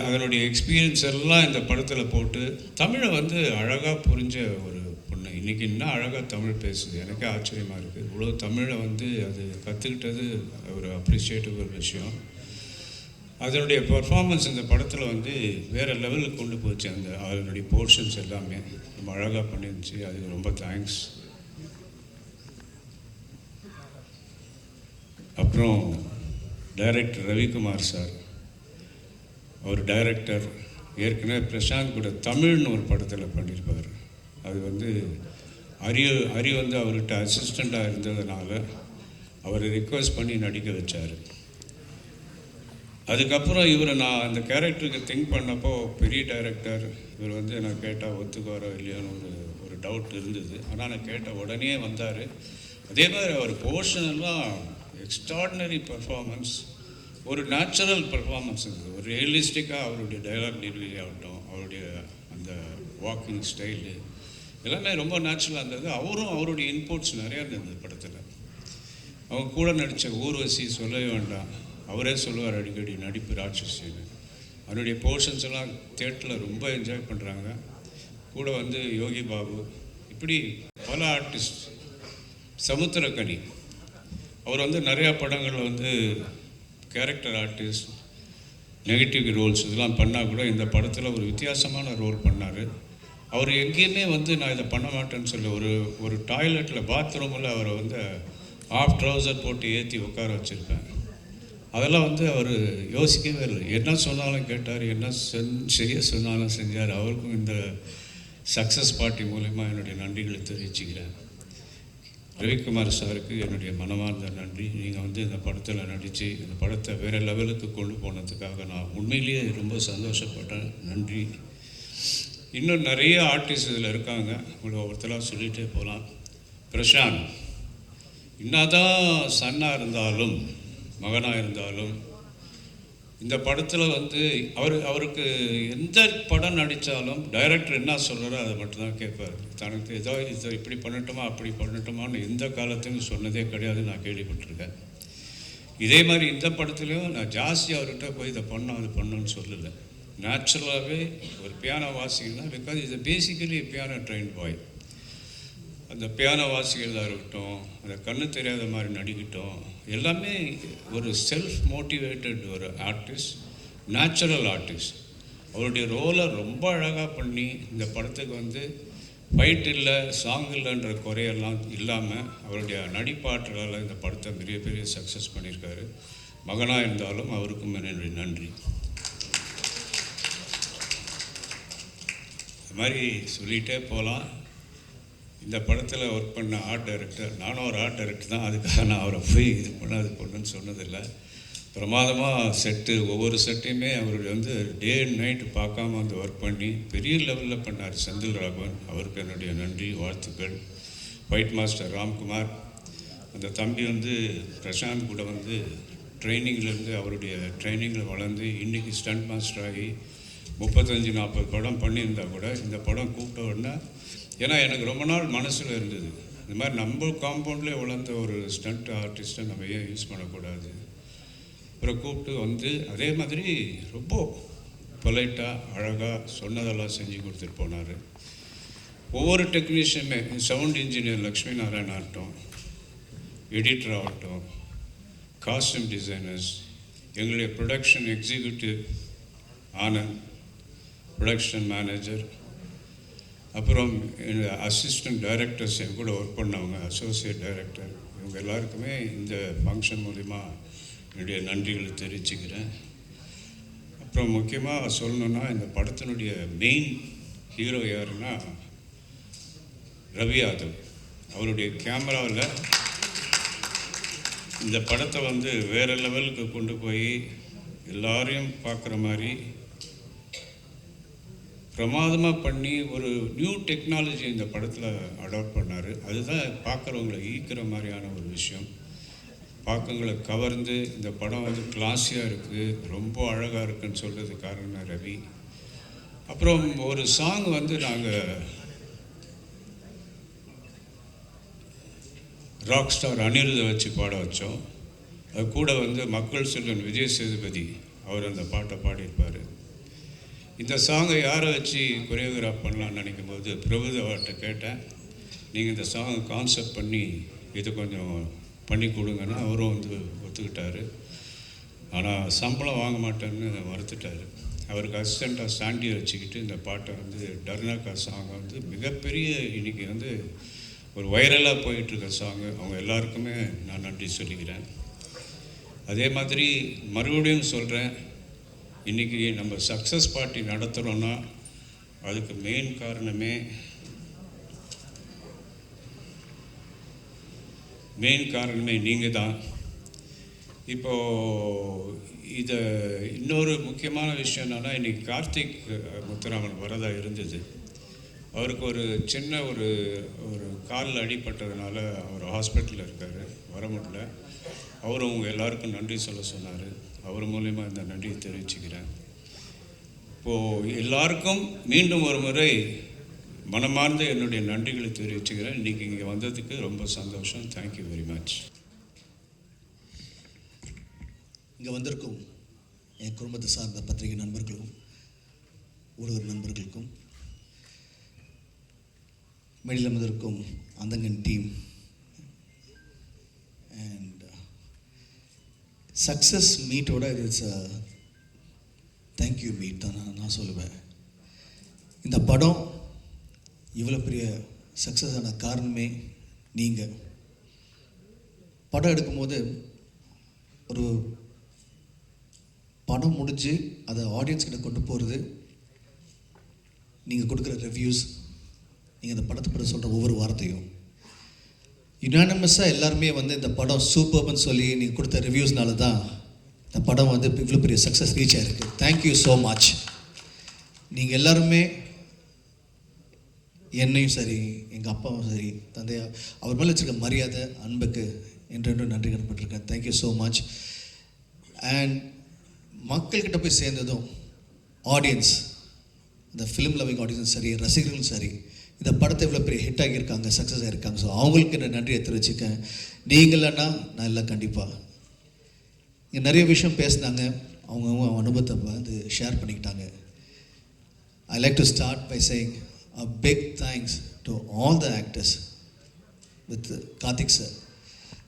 அதனுடைய எக்ஸ்பீரியன்ஸ் எல்லாம் இந்த படத்தில் போட்டு தமிழை வந்து அழகாக புரிஞ்ச ஒரு பொண்ணு. இன்றைக்கி இன்னும் அழகாக தமிழ் பேசுது. எனக்கே ஆச்சரியமாக இருக்குது. இவ்வளோ தமிழை வந்து அது கற்றுக்கிட்டது ஒரு அப்ரிஷியேட்டிவ் விஷயம். அதனுடைய பர்ஃபார்மன்ஸ் இந்த படத்தில் வந்து வேறு லெவலுக்கு கொண்டு போச்சு. அதனுடைய போர்ஷன்ஸ் எல்லாமே ரொம்ப அழகாக பண்ணிருந்துச்சு. அதுக்கு ரொம்ப தேங்க்ஸ். அப்புறம் டைரக்டர் ரவிக்குமார் சார், அவர் டைரக்டர் ஏற்கனவே பிரசாந்த் கூட தமிழ்னு ஒரு படத்தில் பண்ணியிருப்பார். அது வந்து அரி வந்து அவர்கிட்ட அசிஸ்டண்ட்டாக இருந்ததுனால அவரை ரிக்வெஸ்ட் பண்ணி நடிக்க வச்சார். அதுக்கப்புறம் இவரை நான் அந்த கேரக்டருக்கு திங்க் பண்ணப்போ பெரிய டைரக்டர், இவர் வந்து நான் கேட்டால் ஒத்துக்குவாரோ இல்லையோன்னு ஒரு டவுட் இருந்தது. ஆனால் நான் கேட்ட உடனே வந்தார். அதே மாதிரி அவர் போர்ஷனெல்லாம் எக்ஸ்ட்ராடினரி பர்ஃபார்மன்ஸ், ஒரு நேச்சுரல் பர்ஃபார்மன்ஸ் இருந்தது. ஒரு ரியலிஸ்டிக்காக அவருடைய டைலாக் டெலிவரி ஆகட்டும், அவருடைய அந்த வாக்கிங் ஸ்டைலு எல்லாமே ரொம்ப நேச்சுரலாக இருந்தது. அவருடைய இன்புட்ஸ் நிறையா இருந்தது படத்தில். அவங்க கூட நடித்த ஊர்வசி சொல்லவே வேண்டாம், அவரே சொல்லுவார் அடிக்கடி, நடிப்பு ராட்சசின்னு. அவருடைய போர்ஷன்ஸ் எல்லாம் தியேட்டரில் ரொம்ப என்ஜாய் பண்ணுறாங்க. கூட வந்து யோகி பாபு, இப்படி பல ஆர்டிஸ்ட். சமுத்திரக்கனி, அவர் வந்து நிறையா படங்களில் வந்து கேரக்டர் ஆர்டிஸ்ட், நெகட்டிவ் ரோல்ஸ் இதெல்லாம் பண்ணால் கூட இந்த படத்தில் ஒரு வித்தியாசமான ரோல் பண்ணார். அவர் எங்கேயுமே வந்து நான் இதை பண்ண மாட்டேன்னு சொல்லி ஒரு டாய்லெட்டில் பாத்ரூமில் அவரை வந்து ஆஃப் ட்ரௌசர் போட்டு ஏற்றி உட்கார வச்சுருப்பேன். அதெல்லாம் வந்து அவர் யோசிக்கவே இல்லை. என்ன சொன்னாலும் கேட்டார், என்ன செய்ய சொன்னாலும் செஞ்சார். அவருக்கும் இந்த சக்ஸஸ் பார்ட்டி மூலமா என்னுடைய நன்றிகளை தெரிவிச்சுக்கிறேன். ரவிக்குமார் சாருக்கு என்னுடைய மனமார்ந்த நன்றி. நீங்கள் வந்து இந்த படத்தில் நடித்து இந்த படத்தை வேறு லெவலுக்கு கொண்டு போனதுக்காக நான் உண்மையிலேயே ரொம்ப சந்தோஷப்பட்டேன். நன்றி. இன்னும் நிறைய ஆர்டிஸ்ட் இதில் இருக்காங்க, உங்களை ஒருத்தராக சொல்லிகிட்டே போகலாம். பிரசாந்த், என்னதான் சன்னாக இருந்தாலும் மகனாக இருந்தாலும் இந்த படத்தில் வந்து அவருக்கு எந்த படம் நடித்தாலும் டைரக்டர் என்ன சொல்கிறாரோ அதை மட்டும்தான் கேட்பார். தனக்கு ஏதோ இதை இப்படி பண்ணட்டுமா அப்படி பண்ணட்டுமான்னு எந்த காலத்தையும் சொன்னதே கிடையாது, நான் கேள்விப்பட்டிருக்கேன். இதே மாதிரி இந்த படத்துலையும் நான் ஜாஸ்தி அவர்கிட்ட போய் இதை பண்ணோம் அது பண்ணோன்னு சொல்லலை. நேச்சுரலாகவே ஒரு பியானோ வாசிங்கன்னா பிகாஸ் இது பேசிக்கலி பியானோ ட்ரெயின் பாய். அந்த பியானோ வாசிக்கிறதா இருக்கட்டும், அந்த கண்ணு தெரியாத மாதிரி நடிக்கட்டும், எல்லாமே ஒரு செல்ஃப் மோட்டிவேட்டட் ஒரு ஆர்டிஸ்ட், நேச்சுரல் ஆர்டிஸ்ட். அவருடைய ரோலை ரொம்ப அழகாக பண்ணி இந்த படத்துக்கு வந்து ஃபைட் இல்லை சாங் இல்லைன்ற குறையெல்லாம் இல்லாமல் அவருடைய நடிப்பாற்றலால் இந்த படத்தை பெரிய சக்ஸஸ் பண்ணியிருக்காரு. மகனாக இருந்தாலும் அவருக்கும் என்னுடைய நன்றி. இது மாதிரி சொல்லிகிட்டே போகலாம். இந்த படத்தில் ஒர்க் பண்ண ஆர்ட் டைரக்டர், நானும் ஒரு ஆர்ட் டைரக்டர் தான், அதுக்காக நான் அவரை போய் இது பண்ண அது பண்ணுன்னு சொன்னதில்லை. பிரமாதமாக செட்டு, ஒவ்வொரு செட்டையுமே அவருடைய வந்து டே அண்ட் நைட்டு பார்க்காம வந்து ஒர்க் பண்ணி பெரிய லெவலில் பண்ணார் செந்தில் ராகவன். அவருக்கு என்னுடைய நன்றி வாழ்த்துக்கள். ஃபைட் மாஸ்டர் ராம்குமார், அந்த தம்பி வந்து பிரசாந்த் கூட வந்து ட்ரைனிங்லேருந்து அவருடைய ட்ரைனிங்கில் வளர்ந்து இன்றைக்கி ஸ்டண்ட் மாஸ்டர் ஆகி 35-40 படம் பண்ணியிருந்தா கூட இந்த படம் கூப்பிட்ட உடனே, ஏன்னா எனக்கு ரொம்ப நாள் மனசில் இருந்தது இந்த மாதிரி நம்ம காம்பவுண்ட்லேயே வளர்ந்த ஒரு ஸ்டண்ட் ஆர்டிஸ்ட்டை நம்ம ஏன் யூஸ் பண்ணக்கூடாது. அப்புறம் கூப்பிட்டு வந்து அதே மாதிரி ரொம்ப பொலைட்டாக அழகாக சொன்னதெல்லாம் செஞ்சு கொடுத்துட்டு போனார். ஒவ்வொரு டெக்னீஷியனுமே, சவுண்ட் இன்ஜினியர் லக்ஷ்மி நாராயண் ஆகட்டும், எடிட்டர் ஆகட்டும், காஸ்டியூம் டிசைனர்ஸ், எங்களுடைய production executive Anand, production manager, அப்புறம் அசிஸ்டன்ட் டைரக்டர்ஸ் என் கூட ஒர்க் பண்ணவங்க, அசோசியேட் டைரக்டர், இவங்க எல்லாருக்குமே இந்த ஃபங்க்ஷன் மூலிமா என்னுடைய நன்றிகளை தெரிவிச்சுக்கிறேன். அப்புறம் முக்கியமாக சொல்லணுன்னா, இந்த படத்தினுடைய மெயின் ஹீரோ யாருன்னா ரவி யாதவ். அவருடைய கேமராவில் இந்த படத்தை வந்து வேறு லெவலுக்கு கொண்டு போய் எல்லாரையும் பார்க்குற மாதிரி பிரமாதமாக பண்ணி ஒரு நியூ டெக்னாலஜி இந்த படத்தில் அடாப்ட் பண்ணார். அதுதான் பார்க்குறவங்களை ஈர்க்கிற மாதிரியான ஒரு விஷயம். பார்க்கவங்களை கவர்ந்து இந்த படம் வந்து கிளாஸியாக இருக்குது, ரொம்ப அழகாக இருக்குன்னு சொல்கிறது காரணம் ரவி. அப்புறம் ஒரு சாங் வந்து நாங்கள் ராக் ஸ்டார் அனிருத்தை வச்சு பாட வச்சோம். அது கூட வந்து மக்கள் செல்வன் விஜய் சேதுபதி அவர் அந்த பாட்டை பாடியிருப்பார். இந்த சாங்கை யாரை வச்சு கொரியோகிராஃப் பண்ணலான்னு நினைக்கும் போது பிரபுதேவாட்ட கேட்டேன், நீங்கள் இந்த சாங்கை கான்செப்ட் பண்ணி இது கொஞ்சம் பண்ணி கொடுங்கன்னா அவரும் வந்து ஒத்துக்கிட்டார். ஆனால் சம்பளம் வாங்க மாட்டேன்னு மறுத்துட்டார். அவருக்கு அசிஸ்டண்ட்டாக சாண்டியை வச்சுக்கிட்டு இந்த பாட்டை வந்து டர்னாக்கா சாங்கை வந்து மிகப்பெரிய இன்றைக்கி வந்து ஒரு வைரலாக போயிட்டுருக்க சாங்கு. அவங்க எல்லாருக்குமே நான் நன்றி சொல்லிக்கிறேன். அதே மாதிரி மறுபடியும் சொல்கிறேன், இன்றைக்கி நம்ம சக்ஸஸ் பார்ட்டி நடத்துகிறோன்னா அதுக்கு மெயின் காரணமே நீங்கள் தான். இப்போது இதை இன்னொரு முக்கியமான விஷயம் என்னென்னா, இன்றைக்கி கார்த்திக் முத்துராமன் வரதா இருந்தது. அவருக்கு ஒரு சின்ன ஒரு காலில் அடிபட்டதுனால அவர் ஹாஸ்பிட்டலில் இருக்கார், வர முடியல. அவரும் உங்கள் எல்லாருக்கும் நன்றி சொல்ல சொன்னார். அவர் மூலயமா இந்த நன்றியை தெரிவிச்சுக்கிறேன். இப்போது எல்லாருக்கும் மீண்டும் ஒரு முறை மனமார்ந்த என்னுடைய நன்றிகளை தெரிவிச்சுக்கிறேன். இன்றைக்கி இங்கே வந்ததுக்கு ரொம்ப சந்தோஷம். Thank you very much. இங்கே வந்திருக்கும் என் குடும்பத்தை சார்ந்த பத்திரிகை நண்பர்களும் ஊடக நண்பர்களுக்கும், மேடையில் அமர்ந்திருக்கும் அந்தங்கன் டீம் அண்ட் சக்ஸஸ் மீட்டோட இட்ஸ் தேங்க்யூ மீட் தான் நான் சொல்லுவேன். இந்த படம் இவ்வளோ பெரிய சக்ஸஸ் ஆன காரணமே நீங்கள். படம் எடுக்கும்போது ஒரு படம் முடிஞ்சு அதை ஆடியன்ஸ் கிட்ட கொண்டு போகிறது, நீங்கள் கொடுக்குற ரிவ்யூஸ், நீங்கள் இந்த படத்தை பற்றி சொல்கிற ஒவ்வொரு வார்த்தையும் யுனானிமஸாக எல்லாருமே வந்து இந்த படம் சூப்பர்னு சொல்லி நீங்கள் கொடுத்த ரிவ்யூஸ்னால தான் இந்த படம் வந்து இவ்வளோ பெரிய சக்ஸஸ் ரீச் ஆகிருக்கு. Thank you so much. நீங்கள் எல்லாருமே என்னையும் சரி, எங்கள் அப்பாவும் சரி, தந்தையா அவர் மேலே வச்சுருக்க மரியாதை, அன்புக்கு என்றென்றும் நன்றி கடன்பட்டிருக்கேன். Thank you so much. அண்ட் மக்கள்கிட்ட போய் சேர்ந்ததும் ஆடியன்ஸ், இந்த ஃபிலிம் லவ்விங் ஆடியன்ஸும் சரி, ரசிகர்களும் சரி, இந்த படத்தை இவ்வளோ பெரிய ஹிட் ஆகியிருக்காங்க, சக்ஸஸ் ஆகியிருக்காங்க. ஸோ அவங்களுக்கு என்ன நன்றியை தெரிவிச்சுக்கேன். நீங்களன்னா நான் இல்லை கண்டிப்பாக. இங்கே நிறைய விஷயம் பேசினாங்க, அவங்கவுங்க அனுபவத்தை வந்து ஷேர் பண்ணிக்கிட்டாங்க. I like to start by saying a big thanks to all the actors with Karthik sir.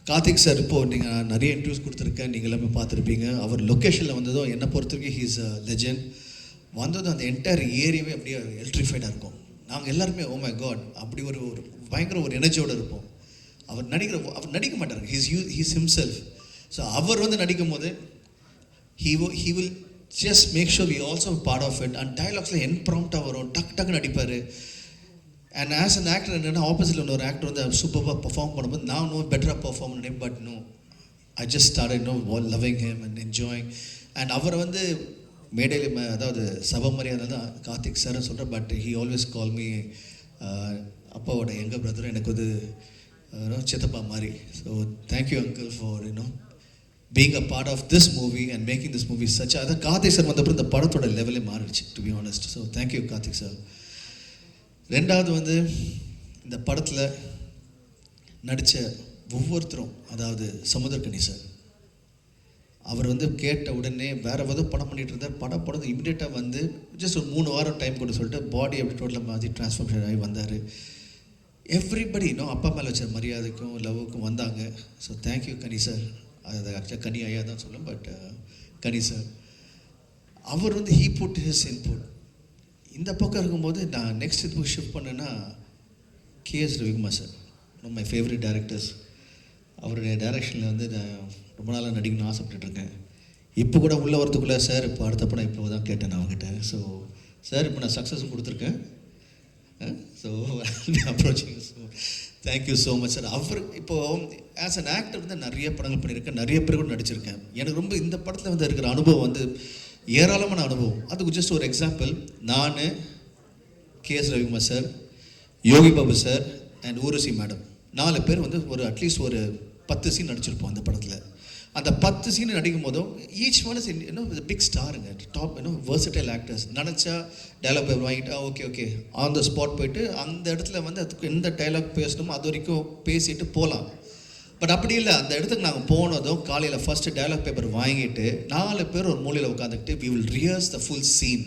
Karthik sir இப்போது நீங்கள் நிறைய இன்டர்வியூஸ் கொடுத்துருக்கேன், நீங்கள் எல்லாமே பார்த்துருப்பீங்க. அவர் லொக்கேஷனில் வந்ததும் என்னை பொறுத்த வரைக்கும் ஹீஸ் அ லெஜெண்ட். வந்ததும் அந்த என்டையர் ஏரியாவே அப்படியே எலக்ட்ரிஃபைடாக இருக்கும். நாங்கள் எல்லாருமே ஓ மை காட் அப்படி ஒரு பயங்கர ஒரு எனர்ஜியோடு இருப்போம். அவர் நடிக்க மாட்டார், ஹீஸ் ஹிம்செல்ஃப். ஸோ அவர் வந்து நடிக்கும் போது he will just make sure we also part of it. And dialoguesல impromptu வரும், டக்குன்னு நடிப்பார். அண்ட் ஆஸ் அன் ஆக்டர் என்னென்னா ஆப்போசிட்டில் ஒரு ஆக்டர் வந்து சூப்பராக பர்ஃபார்ம் பண்ணும்போது நான் இன்னும் பெட்டராக பர்ஃபார்ம் பண்ணேன். But no, I just started loving him and enjoying. And அவர் வந்து மேடையில் அதாவது சபை மரியாதை தான் கார்த்திக் சார்னு சொல்கிறேன். But he always call me அப்பாவோட எங்கள் பிரதரும் எனக்கு வந்து சித்தப்பா மாதிரி. So thank you uncle for being a part of this movie and making this movie such a Karthik sir வந்தப்பறம் இந்த படத்தோட லெவலே மாறிடுச்சு, to be honest. So thank you Karthik sir. ரெண்டாவது வந்து இந்த படத்தில் நடித்த ஒவ்வொருத்தரும், அதாவது சமுத்திரக்கனி சார், அவர் வந்து கேட்ட உடனே வேறு ஏதோ படம் பண்ணிகிட்டு இருந்தார். படம் இமிடியேட்டாக வந்து ஜஸ்ட் ஒரு 3 வாரம் டைம் கொண்டு சொல்லிட்டு பாடி அப்படி டோட்டலாக மாற்றி ட்ரான்ஸ்ஃபார்மேஷன் ஆகி வந்தார். எவ்ரிபடி அப்பா மேலே வச்ச மரியாதைக்கும் லவ்வுக்கும் வந்தாங்க. ஸோ தேங்க்யூ கனி சார். அது ஆக்சுவலாக கனி ஐயா தான் சொல்லும், பட் கனி சார் அவர் வந்து ஹீ புட் ஹிஸ் இன்புட். இந்த பக்கம் இருக்கும்போது நான் நெக்ஸ்ட் இதுக்கு ஷிஃப்ட் பண்ணேன்னா KS Ravikumar sir, one my favourite directors. அவருடைய டைரக்ஷனில் வந்து நான் ரொம்ப நாளாக நடிக்கணும்னு ஆசைப்பட்டுருக்கேன். இப்போ கூட உள்ளே வரதுக்குள்ளே சார் இப்போ அடுத்த படம் இப்போ தான் கேட்டேன் நான் அவங்ககிட்ட. ஸோ சார் இப்போ நான் சக்ஸஸும் கொடுத்துருக்கேன். So approaching. So thank you so much sir. அவர் இப்போது ஆஸ் அன் ஆக்டர் வந்து நிறைய படங்கள் பண்ணியிருக்கேன், நிறைய பேர் கூட நடிச்சிருக்கேன். எனக்கு ரொம்ப இந்த படத்தில் வந்து இருக்கிற அனுபவம் வந்து ஏராளமான அனுபவம். அதுக்கு ஜஸ்ட் ஒரு எக்ஸாம்பிள், நான், KS Ravikumar sir, Yogi Babu sir and Urvashi madam 4 பேர் வந்து ஒரு அட்லீஸ்ட் ஒரு 10 சீன் நடிச்சிருப்போம் அந்த படத்தில். அந்த 10 சீன் நடிக்கும் போதும் ஈச் ஒன் இஸ் பிக் ஸ்டாருங்க, டாப் வெர்சடைல் ஆக்டர்ஸ். நினச்சா டைலாக் பேப்பர் வாங்கிட்டா ஓகே ஆன் த ஸ்பாட் போயிட்டு அந்த இடத்துல வந்து அதுக்கு எந்த டைலாக் பேசணுமோ அது வரைக்கும் பேசிட்டு போகலாம். பட் அப்படி இல்லை, அந்த இடத்துக்கு நாங்கள் போனதும் காலையில் ஃபஸ்ட்டு டைலாக் பேப்பர் வாங்கிட்டு 4 பேர் ஒரு மூலையில் உட்காந்துக்கிட்டு we will rehearse the full scene.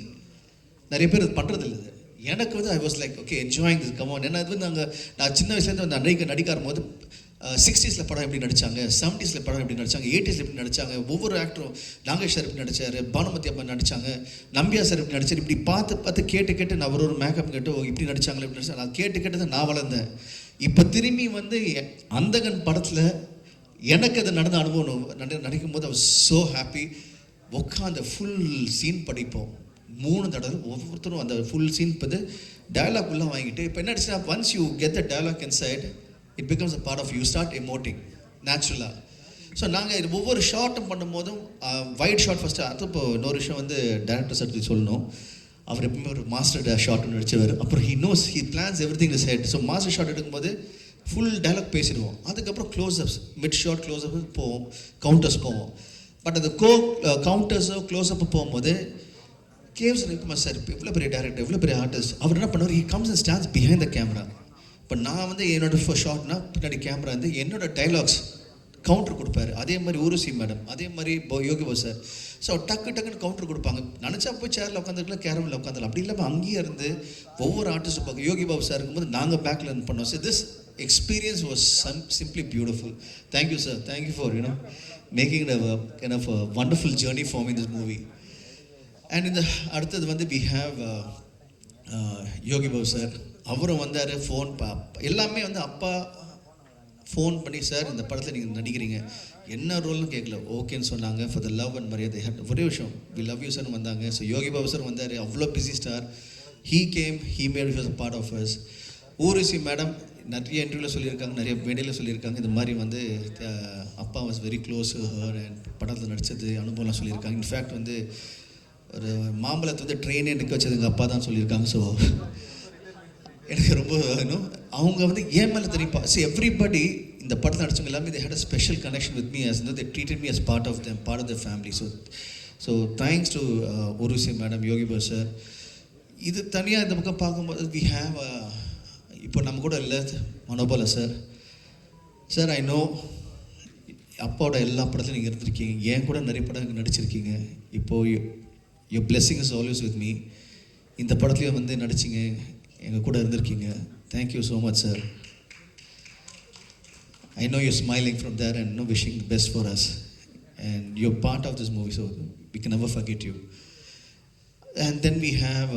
நிறைய பேர் இது பண்ணுறது இல்லை. எனக்கு வந்து I was like okay enjoying this come on. ஏன்னா இது வந்து நான் சின்ன வயசுலேருந்து வந்து நடிக்க ஆரம்போது 60s படம் எப்படி நடித்தாங்க, 70s படம் எப்படி நடித்தாங்க, 80s எப்படி நடித்தாங்க, ஒவ்வொரு ஆக்டரும் நாகேஷ் சார் எப்படி நடித்தார், பானுமதி அப்பா நடித்தாங்க, நம்பியா சார் எப்படி நடித்தார், இப்படி பார்த்து கேட்டு நான் ஒரு மேக்கப் கேட்டு இப்படி நடித்தாங்களே இப்படி நடிச்சாங்க. நான் கேட்டு தான் நான் வளர்ந்தேன். இப்போ திரும்பி வந்து அந்தகன் படத்தில் எனக்கு அது நடந்த அனுபவம் நடிக்கும் போது ஐ வாஸ் ஸோ ஹாப்பி. உட்காந்து ஃபுல் சீன் படிப்போம் 3 தடவை ஒவ்வொருத்தரும் அந்த ஃபுல் சீன் பார்த்து டயலாக் உள்ளே வாங்கிட்டு. இப்போ என்ன ஆச்சுன்னா once you get the dialogue inside it becomes a part of you start emoting நேச்சுரலாக. ஸோ நாங்கள் இது ஒவ்வொரு ஷார்ட்டும் பண்ணும்போதும் வைட் ஷார்ட் ஃபஸ்ட்டு. அது இப்போ இன்னொரு விஷயம் வந்து டேரக்டர் சார் சொல்லணும், அவர் எப்பவுமே ஒரு மாஸ்டர் ஷார்ட் நடிச்சவர். அப்புறம் he plans every thing is. So master shot எடுக்கும்போது ஃபுல் டைலாக் பேசிடுவோம். அதுக்கப்புறம் க்ளோஸ்அப்ஸ், மிட் ஷார்ட் க்ளோஸ்அப் போவோம், கவுண்டர்ஸ் போவோம். பட் அந்த கவுண்டர்ஸோ க்ளோஸ்அப் போகும்போது கேஎஸ் ரவிக்குமார் சார் இப்போ எவ்வளோ பெரிய டேரக்டர், எவ்வளோ பெரிய ஆர்டிஸ்ட், அவர் என்ன பண்ணுவார், he comes and stands behind the camera. இப்போ நான் வந்து என்னோட ஷார்ட்னா பின்னாடி கேமரா வந்து என்னோட டைலாக்ஸ் கவுண்டர் கொடுப்பாரு. அதே மாதிரி ஊர்வசி மேடம், அதே மாதிரி யோகி பாபு சார். ஸோ டக்குன்னு கவுண்டர் கொடுப்பாங்க. நினச்சா போய் சேரில் உட்காந்துருக்கலாம், கேரமில் உட்காந்துலாம். அப்படி இல்லாமல் அங்கேயே இருந்து ஒவ்வொரு ஆர்டிஸ்ட்டும் பார்க்க. யோகி பாபு சார் இருக்கும்போது நாங்கள் பேக்கில் இருந்து பண்ணோம். So this experience was simply beautiful. Thank you sir, thank you for making kind of wonderful journey for me this movie. And இந்த அடுத்தது வந்து we have Yogi Babu sir. அவரும் வந்தார். ஃபோன் எல்லாமே வந்து அப்பா ஃபோன் பண்ணி சார் இந்த படத்தில் நீங்கள் நடிக்கிறீங்க, என்ன ரோல்னு கேட்கல, ஓகேன்னு சொன்னாங்க. ஃபார் த லவ் அண்ட் மரியாதை ஒரே விஷயம் வி லவ் யூ சார்னு வந்தாங்க. ஸோ யோகி பாபு சார் வந்தார், அவ்வளோ busy star. He came, he made was a part of us. Urvashi madam நிறைய இன்டர்வியூவில் சொல்லியிருக்காங்க, நிறைய மேடையில் சொல்லியிருக்காங்க. இந்த மாதிரி வந்து அப்பா was very close her and படத்தில் நடித்தது அனுபவம்லாம் சொல்லியிருக்காங்க. இன்ஃபேக்ட் வந்து ஒரு மாம்பழத்தை வந்து ட்ரெயினே நிற்க வச்சது எங்கள் அப்பா தான் சொல்லியிருக்காங்க. ஸோ எனக்கு ரொம்ப இன்னும் அவங்க வந்து ஏன் மேலே தெரியும் எவ்ரிபடி இந்த படத்தில் நடிச்சவங்க எல்லாமே they had a special connection with me as they treated me as part of them, part of the family. So thanks to Urusi madam, Yogi Bhatt sir. இது தனியாக இந்த பக்கம் பார்க்கும்போது we have இப்போ நம்ம கூட இல்லை மனோபாலா சார் ஐ நோ அப்பாவோட எல்லா படத்துலையும் நீங்கள் இருந்திருக்கீங்க, ஏன் கூட நிறைய படம் நடிச்சிருக்கீங்க. இப்போது your blessing is always with me. இந்த படத்துலையும் வந்து நடிச்சிங்க, எங்கள் கூட இருந்திருக்கீங்க. Thank you so much sir. I know you're smiling from there and wishing the best for us. And you're part of this movie, so we can never forget you. And then we have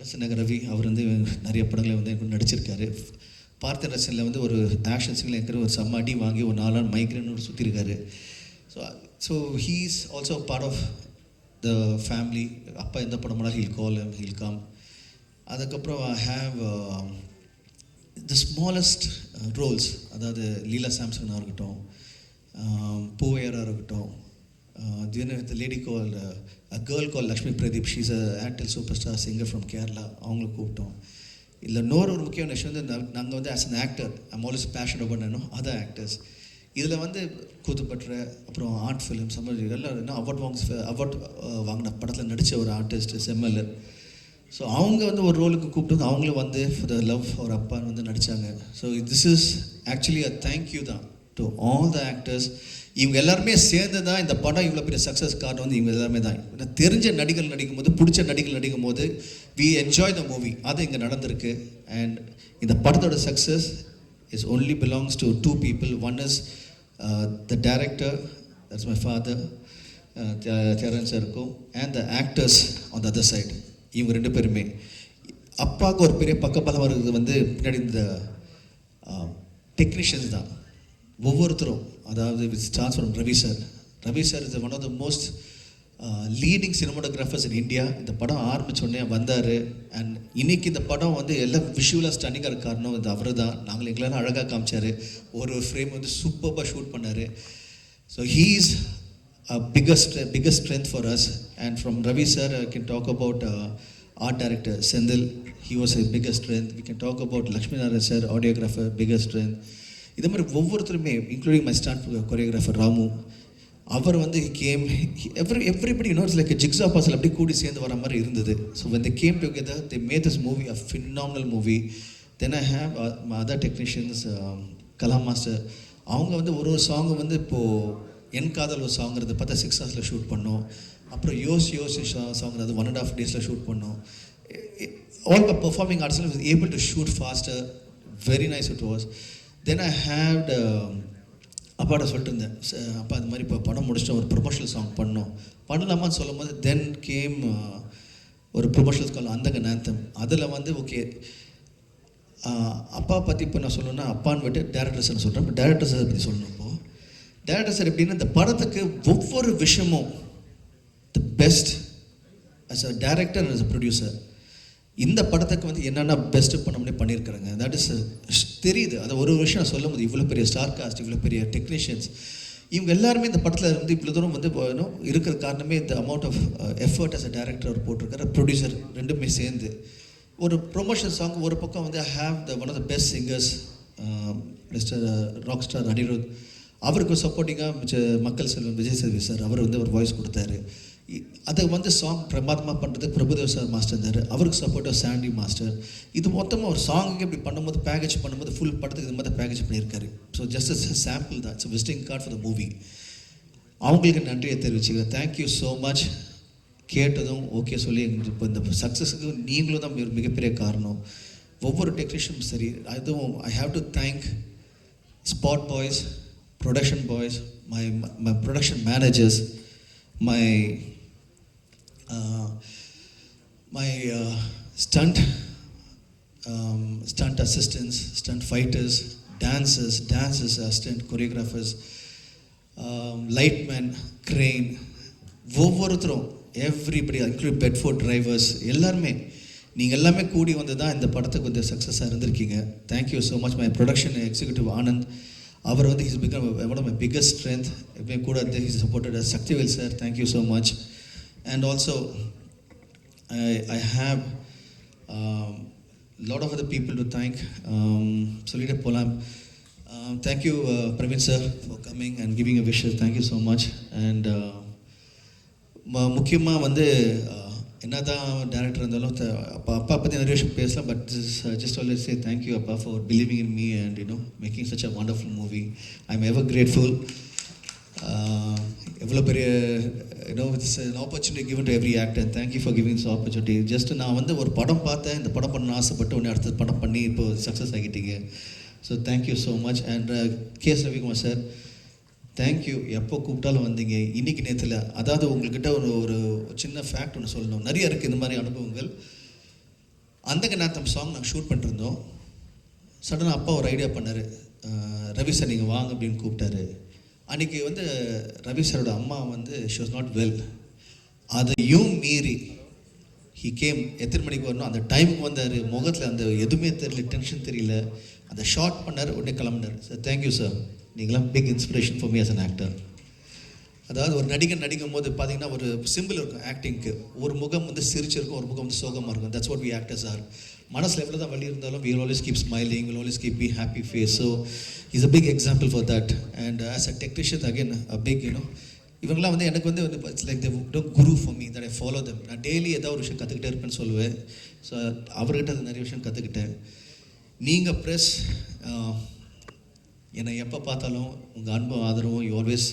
Basanagar Ravi. அவர் வந்து நிறைய படங்களை வந்து நடிச்சிருக்காரு. பார்த்த ரசனில் வந்து ஒரு action சீனில் இருக்கிற ஒரு செம்ம அடி வாங்கி ஒரு 4 நாள் மைக்ரேனோடு சுற்றிருக்காரு. So he is also part of the family. அப்பா எந்த படம் பண்ணாலும் ஹீல் கால் ஹீல் கம். அதுக்கப்புறம் I have the smallest roles, அதாவது லீலா சாம்சனாக இருக்கட்டும், பூவையராக இருக்கட்டும், the lady called a girl called Lakshmi Pradeep. She's a Airtel superstar singer from Kerala. அவங்களுக்கு கூப்பிட்டோம். இல்லை இன்னொரு ஒரு முக்கியமான விஷயம் வந்து நாங்கள் வந்து as an actor I'm always passion பண்ணணும் அதர் ஆக்டர்ஸ். இதில் வந்து கூத்துப்பற்ற அப்புறம் ஆர்ட் ஃபிலிம் சம்மர் எல்லாம் அவார்ட் வாங்கின படத்தில் நடித்த ஒரு ஆர்டிஸ்ட் செம்மலர். ஸோ அவங்க வந்து ஒரு ரோலுக்கு கூப்பிட்டு வந்து அவங்களும் வந்து ஃபார் த லவ் அவர் அப்பான்னு வந்து நடித்தாங்க. So this is actually a thank you தான் டு ஆல் த ஆக்டர்ஸ். இவங்க எல்லாருமே சேர்ந்து தான் இந்த படம் இவ்வளோ பெரிய சக்ஸஸ் காரணம் வந்து இவங்க எல்லாருமே தான். தெரிஞ்ச நடிகர்கள் நடிக்கும்போது, பிடிச்ச நடிகர்கள் நடிக்கும்போது வி என்ஜாய் த மூவி. அது இங்கே நடந்திருக்கு. அண்ட் இந்த படத்தோட success is only belongs to 2 people. One is the director, that's my father, Thiyaran sir இருக்கும், and the actors on the other side. இவங்க 2 பேருமே. அப்பாவுக்கு ஒரு பெரிய பக்கபலம் வருது வந்து பின்னாடி இந்த டெக்னீஷியன்ஸ் தான் ஒவ்வொருத்தரும். அதாவது with stars from Ravi sir is one of the most leading cinematographers in India. இந்த படம் ஆரம்பித்தோடனே வந்தார். அண்ட் இன்றைக்கி இந்த படம் வந்து எல்லாம் விஷுவலாக ஸ்டன்னிங்காக இருக்க காரணம் இது அவர் தான். நாங்கள் எங்களெல்லாம் அழகாக காமிச்சார். ஒரு ஃப்ரேம் வந்து சூப்பராக ஷூட் பண்ணார். So he is biggest strength for us. And from Ravi sir I can talk about art director Sendil, he was his biggest strength. We can talk about Lakshmi Narayan sir, audiographer, biggest strength. இதே மாதிரி ஒவ்வொருத்தருமே including my stunt choreographer Ramu, அவர் வந்து came everybody it's like jigsaw puzzle அப்படி கூடி சேர்ந்து வர மாதிரி இருந்தது. So when they came together they made this movie a phenomenal movie. Then I have my other technicians, Kalam master. அவங்க வந்து ஒரு சாங் வந்து இப்போது என் காதல் ஒரு சாங்கிறது பார்த்தா 6 hours ஷூட் பண்ணோம். அப்புறம் யோசி சாங்கிறது 1.5 days ஷூட் பண்ணோம். All the performing arts was able to shoot faster. Very nice it was. Then I had அப்பாட்ட சொல்லிட்டு இருந்தேன், அப்பா அது மாதிரி இப்போ படம் முடிச்சுட்டு ஒரு ப்ரொமோஷனல் சாங் பண்ணலாமான்னு சொல்லும் போது தென் கேம் ஒரு ப்ரொமோஷனல் கால் அந்தங்க நேந்தம். அதில் வந்து ஓகே அப்பா பற்றி இப்போ நான் சொல்லணும்னா அப்பான்னு விட்டு டேரக்டர் சார் சொல்கிறேன். இப்போ டேரக்டர் சார் பற்றி சொல்லணும். இப்போது டேரக்டர் சார் எப்படின்னா இந்த படத்துக்கு ஒவ்வொரு விஷயமும் the best as a director and as a producer. இந்த படத்துக்கு வந்து என்னென்ன பெஸ்ட்டு பண்ண முடியும் பண்ணியிருக்கிறாங்க. தட் இஸ் தெரியுது. அதை ஒரு விஷயம் நான் சொல்லும் போது இவ்வளோ பெரிய ஸ்டார் காஸ்ட், இவ்வளோ பெரிய டெக்னீஷியன்ஸ், இவங்க எல்லாருமே இந்த படத்தில் வந்து இவ்வளோ தூரம் வந்து இருக்கிற காரணமே இந்த amount of effort as a director அவர் போட்டிருக்காரு, ப்ரொடியூசர் ரெண்டுமே சேர்ந்து. ஒரு ப்ரொமோஷன் சாங் ஒரு பக்கம் வந்து I have one of the best singers mister rock star Anirudh. அவருக்கு சப்போர்ட்டிங்காக மக்கள் செல்வன் விஜய் சேதுபதி சார் அவர் வந்து ஒரு வாய்ஸ் கொடுத்தாரு. அதை வந்து சாங் பிரமாதமாக பண்ணுறதுக்கு பிரபுதேவ் சார் மாஸ்டர் இருந்தார். அவருக்கு சப்போர்ட்டாக சாண்டி மாஸ்டர். இது மொத்தமாக ஒரு சாங்குக்கு இப்படி பண்ணும்போது பேக்கேஜ் பண்ணும்போது ஃபுல் படத்துக்கு இது மாதிரி பேக்கேஜ் பண்ணியிருக்காரு. ஸோ ஜஸ்ட் அ சாம்பிள் தான். It's visiting card for the movie. அவங்களுக்கு நன்றியை தெரிவிச்சுக்கிறேன். Thank you so much. கேட்டதும் ஓகே சொல்லி இப்போ இந்த சக்ஸஸுக்கு நீங்களும் தான் மிகப்பெரிய காரணம். ஒவ்வொரு டெக்னீஷியனும் சரி. அதுவும் I have to thank spot boys, production boys, my production managers, my stunt assistants, stunt fighters, dancers, assistant choreographers, lightmen, crane, ஒவ்வொருத்தரும் everybody including Bedford drivers எல்லாருமே நீங்கள் எல்லாமே கூடி வந்து தான் இந்த படத்துக்கு வந்து சக்ஸஸாக இருந்திருக்கீங்க. Thank you so much. My production executive Anand, அவர் வந்து his become one of my biggest strength. எப்பயும் கூட வந்து his supported Sakthivel sir, thank you so much. And also I have lot of other people to thank. Solita Polam. Thank you, Praveen sir, for coming and giving a wishes. Thank you so much. And முக்கியமாக வந்து என்னதான் director இருந்தாலும் அப்பா பற்றி நிறைய விஷயம் பேசலாம். But just always say thank you அப்பா for believing in me and making such a wonderful movie. I am ever grateful. எவ்வளோ பெரிய it's an opportunity given to every actor. Thank you for giving this opportunity. Just நான் வந்து ஒரு படம் பார்த்தேன், இந்த படம் பண்ண ஆசைப்பட்டு உடனே அடுத்த படம் பண்ணி இப்போ சக்ஸஸ் ஆகிட்டீங்க. So thank you so much. And K S Ravikumar sir, thank you. எப்போ கூப்பிட்டாலும் வந்தீங்க. இன்றைக்கி நேரத்தில் அதாவது உங்கள்கிட்ட ஒரு சின்ன ஃபேக்ட் ஒன்று சொல்லணும். நிறைய இருக்குது இந்த மாதிரி அனுபவங்கள். அந்தக நாத்தம் சாங் நாங்கள் ஷூட் பண்ணிருந்தோம். சடனாக அப்பா ஒரு ஐடியா பண்ணார், ரவி சார் நீங்கள் வாங்க அப்படின்னு கூப்பிட்டாரு. அன்றைக்கி வந்து ரவி சாரோட அம்மா வந்து ஷி வாஸ் நாட் வெல். அதையும் மீறி ஹி கேம். எத்தனை மணிக்கு வரணும் அந்த டைமுக்கு வந்தார். முகத்தில் அந்த எதுவுமே தெரியல, டென்ஷன் தெரியல. அந்த ஷார்ட் பண்ணார், உடனே கிளம்பினார். சார் தேங்க்யூ சார், நீங்களாம் big inspiration for me as an actor. அதாவது ஒரு நடிகன் நடிக்கும் போது பார்த்தீங்கன்னா ஒரு சிம்பிள் இருக்கும் ஆக்டிங்க்கு. ஒரு முகம் வந்து சிரிச்சிருக்கும், ஒரு முகம் வந்து சோகமாக இருக்கும். That's what we actors are. மனசில் எவ்வளோ தான் வலி இருந்தாலும் we will always keep smiling, we will always keep be happy face. So he's a big example for that. And as a technician again a big இவங்களாம் வந்து எனக்கு வந்து it's like the Guru for me that I follow தம். நான் daily ஏதாவது ஒரு விஷயம் கற்றுக்கிட்டே இருப்பேன்னு சொல்லுவேன். ஸோ அவர்கிட்ட அது நிறைய விஷயம் கற்றுக்கிட்டேன். நீங்கள் ப்ரெஸ் என்னை எப்போ பார்த்தாலும் உங்கள் அன்பும் ஆதரவும் you always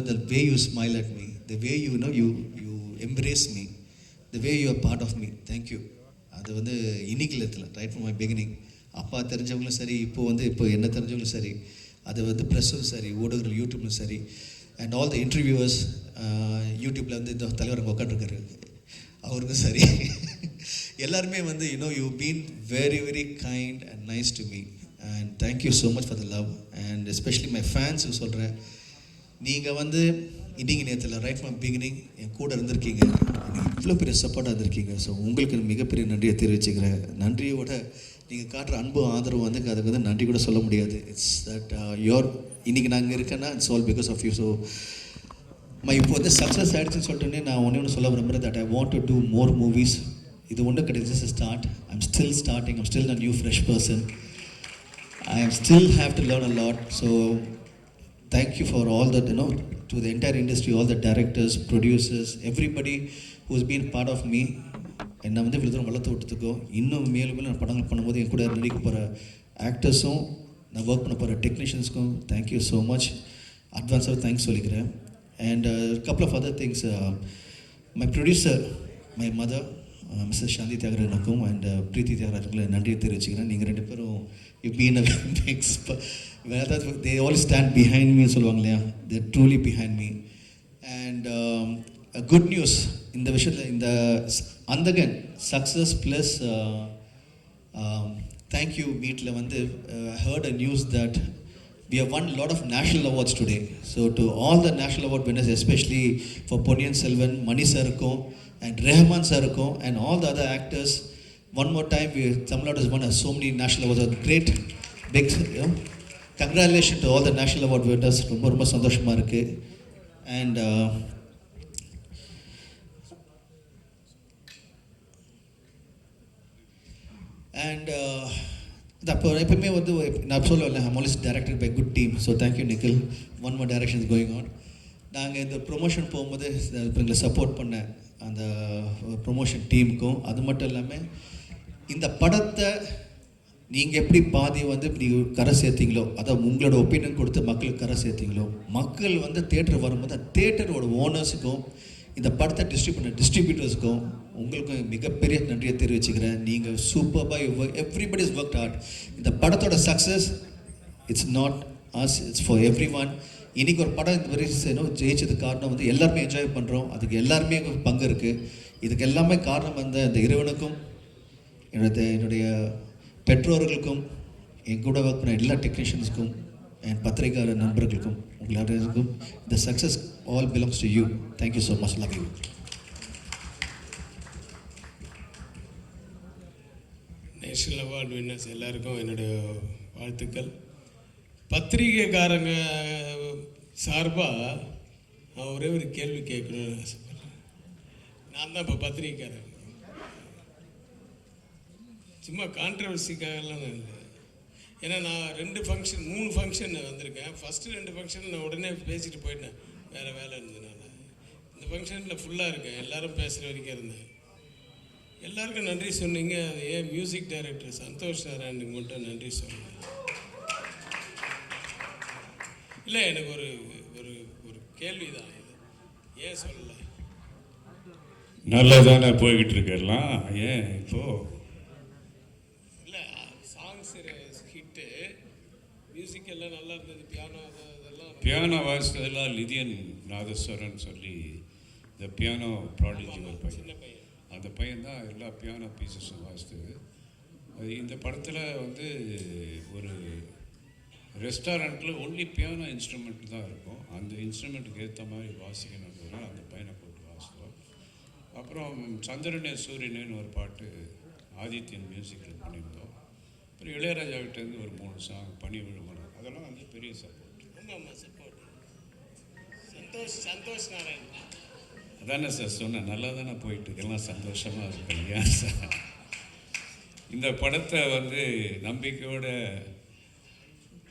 the way you smile at me, the way you embrace me, the way you are part of me. Thank you. அது வந்து இனிக்கிலத்தில் ரைட் ஃப்ரம் மை பிகினிங். அப்பா தெரிஞ்சவங்களும் சரி, இப்போ என்ன தெரிஞ்சவங்களும் சரி, அது வந்து ப்ரெஸ்ஸும் சரி, ஊடகங்கள் யூடியூப்லும் சரி, அண்ட் ஆல் த இன்டர்வியூவர்ஸ் யூடியூப்பில் வந்து இந்த தலைவர் அங்கே உட்காந்துருக்காரு அவருக்கும் சரி, எல்லாருமே வந்து you been very very kind and nice to me. And thank you so much for the love. And especially my ஃபேன்ஸுக்கு சொல்கிறேன், நீங்கள் வந்து இன்றைக்கி நேரத்தில் ரைட் ஃப்ரம் பிகினிங் என் கூட இருந்திருக்கீங்க, இவ்வளோ பெரிய சப்போர்ட்டாக இருந்திருக்கீங்க. ஸோ உங்களுக்கு மிகப்பெரிய நன்றியை தெரிவிச்சுக்கிறேன். நன்றியோட நீங்கள் காட்டுற அன்பு ஆதரவு வந்து அதுக்கு வந்து நன்றி கூட சொல்ல முடியாது. இட்ஸ் தட் யோர் இன்றைக்கி நாங்கள் இருக்கேன்னா it's all because of you. So இப்போ வந்து சக்ஸஸ் ஆகிடுச்சுன்னு சொல்லிட்டோன்னே நான் ஒன்று சொல்ல விரும்புகிறேன், that I want to do more movies. இது ஒன்றும் கிடையாது, just start. I'm still starting. I'm still a new fresh person. I still have to learn a lot. So thank you for all that, to the entire industry, all the directors, producers, everybody who's been part of me. என்னை வந்து இவ்வளோ தூரம் வளர்த்து விட்டதுக்கோ, இன்னும் மேலும் மேலும் நான் படங்கள் பண்ணும்போது என் கூட நடிக்க போகிற ஆக்டர்ஸும், நான் ஒர்க் பண்ண போகிற டெக்னீஷியன்ஸ்க்கும் தேங்க்யூ ஸோ மச். அட்வான்ஸாக தேங்க்ஸ் சொல்லிக்கிறேன். And couple of other things. My producer, my mother, missus Shanthi தியாகராஜனுக்கும் அண்ட் பிரீத்தி தியாகராஜனுக்கும் நன்றியை தெரிவிச்சுக்கிறேன். நீங்கள் ரெண்டு பேரும் யூ பீன் அ பிக் அதாவது தே ஆல் ஸ்டாண்ட் பிஹைண்ட் மீன்னு சொல்லுவாங்க இல்லையா, they truly behind me. And good news இந்த விஷயத்தில், இந்த அந்தகன் சக்ஸஸ் ப்ளஸ் தேங்க்யூ மீட்டில் வந்து heard a news that we have won a lot of national awards today. So to all the national award winners, especially for Ponniyin Selvan, Mani Sirukkum and Rehman Sirukkum and all the other actors, one more time Tamil Nadu has won so many national awards. A great big congratulations to all the national award winners. ரொம்ப சந்தோஷமா இருக்கு. And அப்போ எப்பவுமே வந்து நான் சொல்லுவேன், I'm always directed by good team. So thank you Nikhil. One more direction is going on. நாங்கள் இந்த ப்ரொமோஷன் போகும்போது இப்போ எங்களை சப்போர்ட் பண்ண அந்த ப்ரொமோஷன் டீமுக்கும், அது மட்டும் இல்லாமல் இந்த படத்தை நீங்கள் எப்படி பாதி வந்து இப்படி கரை சேர்த்தீங்களோ, அதாவது உங்களோட ஒப்பீனியன் கொடுத்து மக்களுக்கு கரை சேர்த்தீங்களோ, மக்கள் வந்து தேட்டர் வரும்போது அந்த தேட்டரோட ஓனர்ஸுக்கும் இந்த படத்தை டிஸ்ட்ரிபியூட்டர்ஸுக்கும் உங்களுக்கும் மிகப்பெரிய நன்றியை தெரிவிச்சுக்கிறேன். நீங்கள் சூப்பராக எவ்ரிபடி இஸ் ஒர்க் ஹார்ட். இந்த படத்தோட success it's not us, it's for everyone. இன்றைக்கி ஒரு படம் இந்த மாதிரி ஜெயிச்சதுக்கு காரணம் வந்து எல்லாருமே என்ஜாய் பண்ணுறோம், அதுக்கு எல்லாருமே பங்கு இருக்குது. இதுக்கு எல்லாமே காரணம் வந்து இந்த இறைவனுக்கும், என்னுடைய பெற்றோர்களுக்கும், என் கூட ஒர்க் பண்ண எல்லா டெக்னீஷியன்ஸுக்கும், என் பத்திரிகையாளர் நண்பர்களுக்கும், எல்லாருக்கும். இந்த success all belongs to you. Thank you so much. Love you. National award winners எல்லாருக்கும் என்னுடைய வாழ்த்துக்கள். பத்திரிகைக்காரங்க சார்பாக நான் ஒரே ஒரு கேள்வி கேட்கணும்னு ஆசைப்படுறேன். நான் தான் இப்போ பத்திரிகைக்காரன். சும்மா கான்ட்ரவர்சிக்காகலாம் நான் இல்லை. ஏன்னா நான் 3 ஃபங்க்ஷன் வந்திருக்கேன். ஃபஸ்ட்டு 2 ஃபங்க்ஷன் நான் உடனே பேசிட்டு போயிட்டேன், வேறு வேலை இருந்ததுனால. இந்த ஃபங்க்ஷனில் ஃபுல்லாக இருக்கேன், எல்லாரும் பேசுகிற வரைக்கும் இருந்தேன். எல்லாருக்கும் நன்றி சொன்னீங்க. அது ஏன் மியூசிக் டைரக்டர் சந்தோஷ் நாராயணுக்கு மட்டும் நன்றி சொன்னேன். இல்லை, எனக்கு ஒரு ஒரு ஒரு கேள்வி தான் இது, ஏன் சொல்லலை? நல்லதானே போய்கிட்டு இருக்கெல்லாம், ஏன் இப்போ இல்லை, சாங்ஸ் ஹிட்டு, மியூசிக் எல்லாம் நல்லா இருந்தது, பியானோ அதெல்லாம். பியானோ வாசித்ததெல்லாம் லிதியன் நாதஸ்வரன் சொல்லி இந்த பியானோ ப்ராடிஜி ஒரு பையன், சின்ன பையன், அந்த பையன் தான் எல்லா பியானோ பீசஸும் வாசித்தது. அது இந்த படத்தில் வந்து ஒரு ரெஸ்டாரண்ட்டில் ஒன்லி பியானோ இன்ஸ்ட்ருமெண்ட் தான் இருக்கும். அந்த இன்ஸ்ட்ருமெண்ட்டுக்கு ஏற்ற மாதிரி வாசிக்கணுன்றதுனால அந்த பையனை போட்டு வாசித்தோம். அப்புறம் சந்திரனே சூரியனேன்னு ஒரு பாட்டு ஆதித்யன் மியூசிக்கில் பண்ணியிருந்தோம். அப்புறம் இளையராஜாவிட்டேருந்து ஒரு 3 சாங் பனி விழுமணும், அதெல்லாம் வந்து பெரிய சப்போர்ட். ஆமாம் சப்போர்ட். சந்தோஷ் நாராயண் அதானே சார் சொன்னேன், நல்லா தானே போயிட்டு எல்லாம் சந்தோஷமாக இருக்கு. ஏன் சார் இந்த படத்தை வந்து நம்பிக்கையோட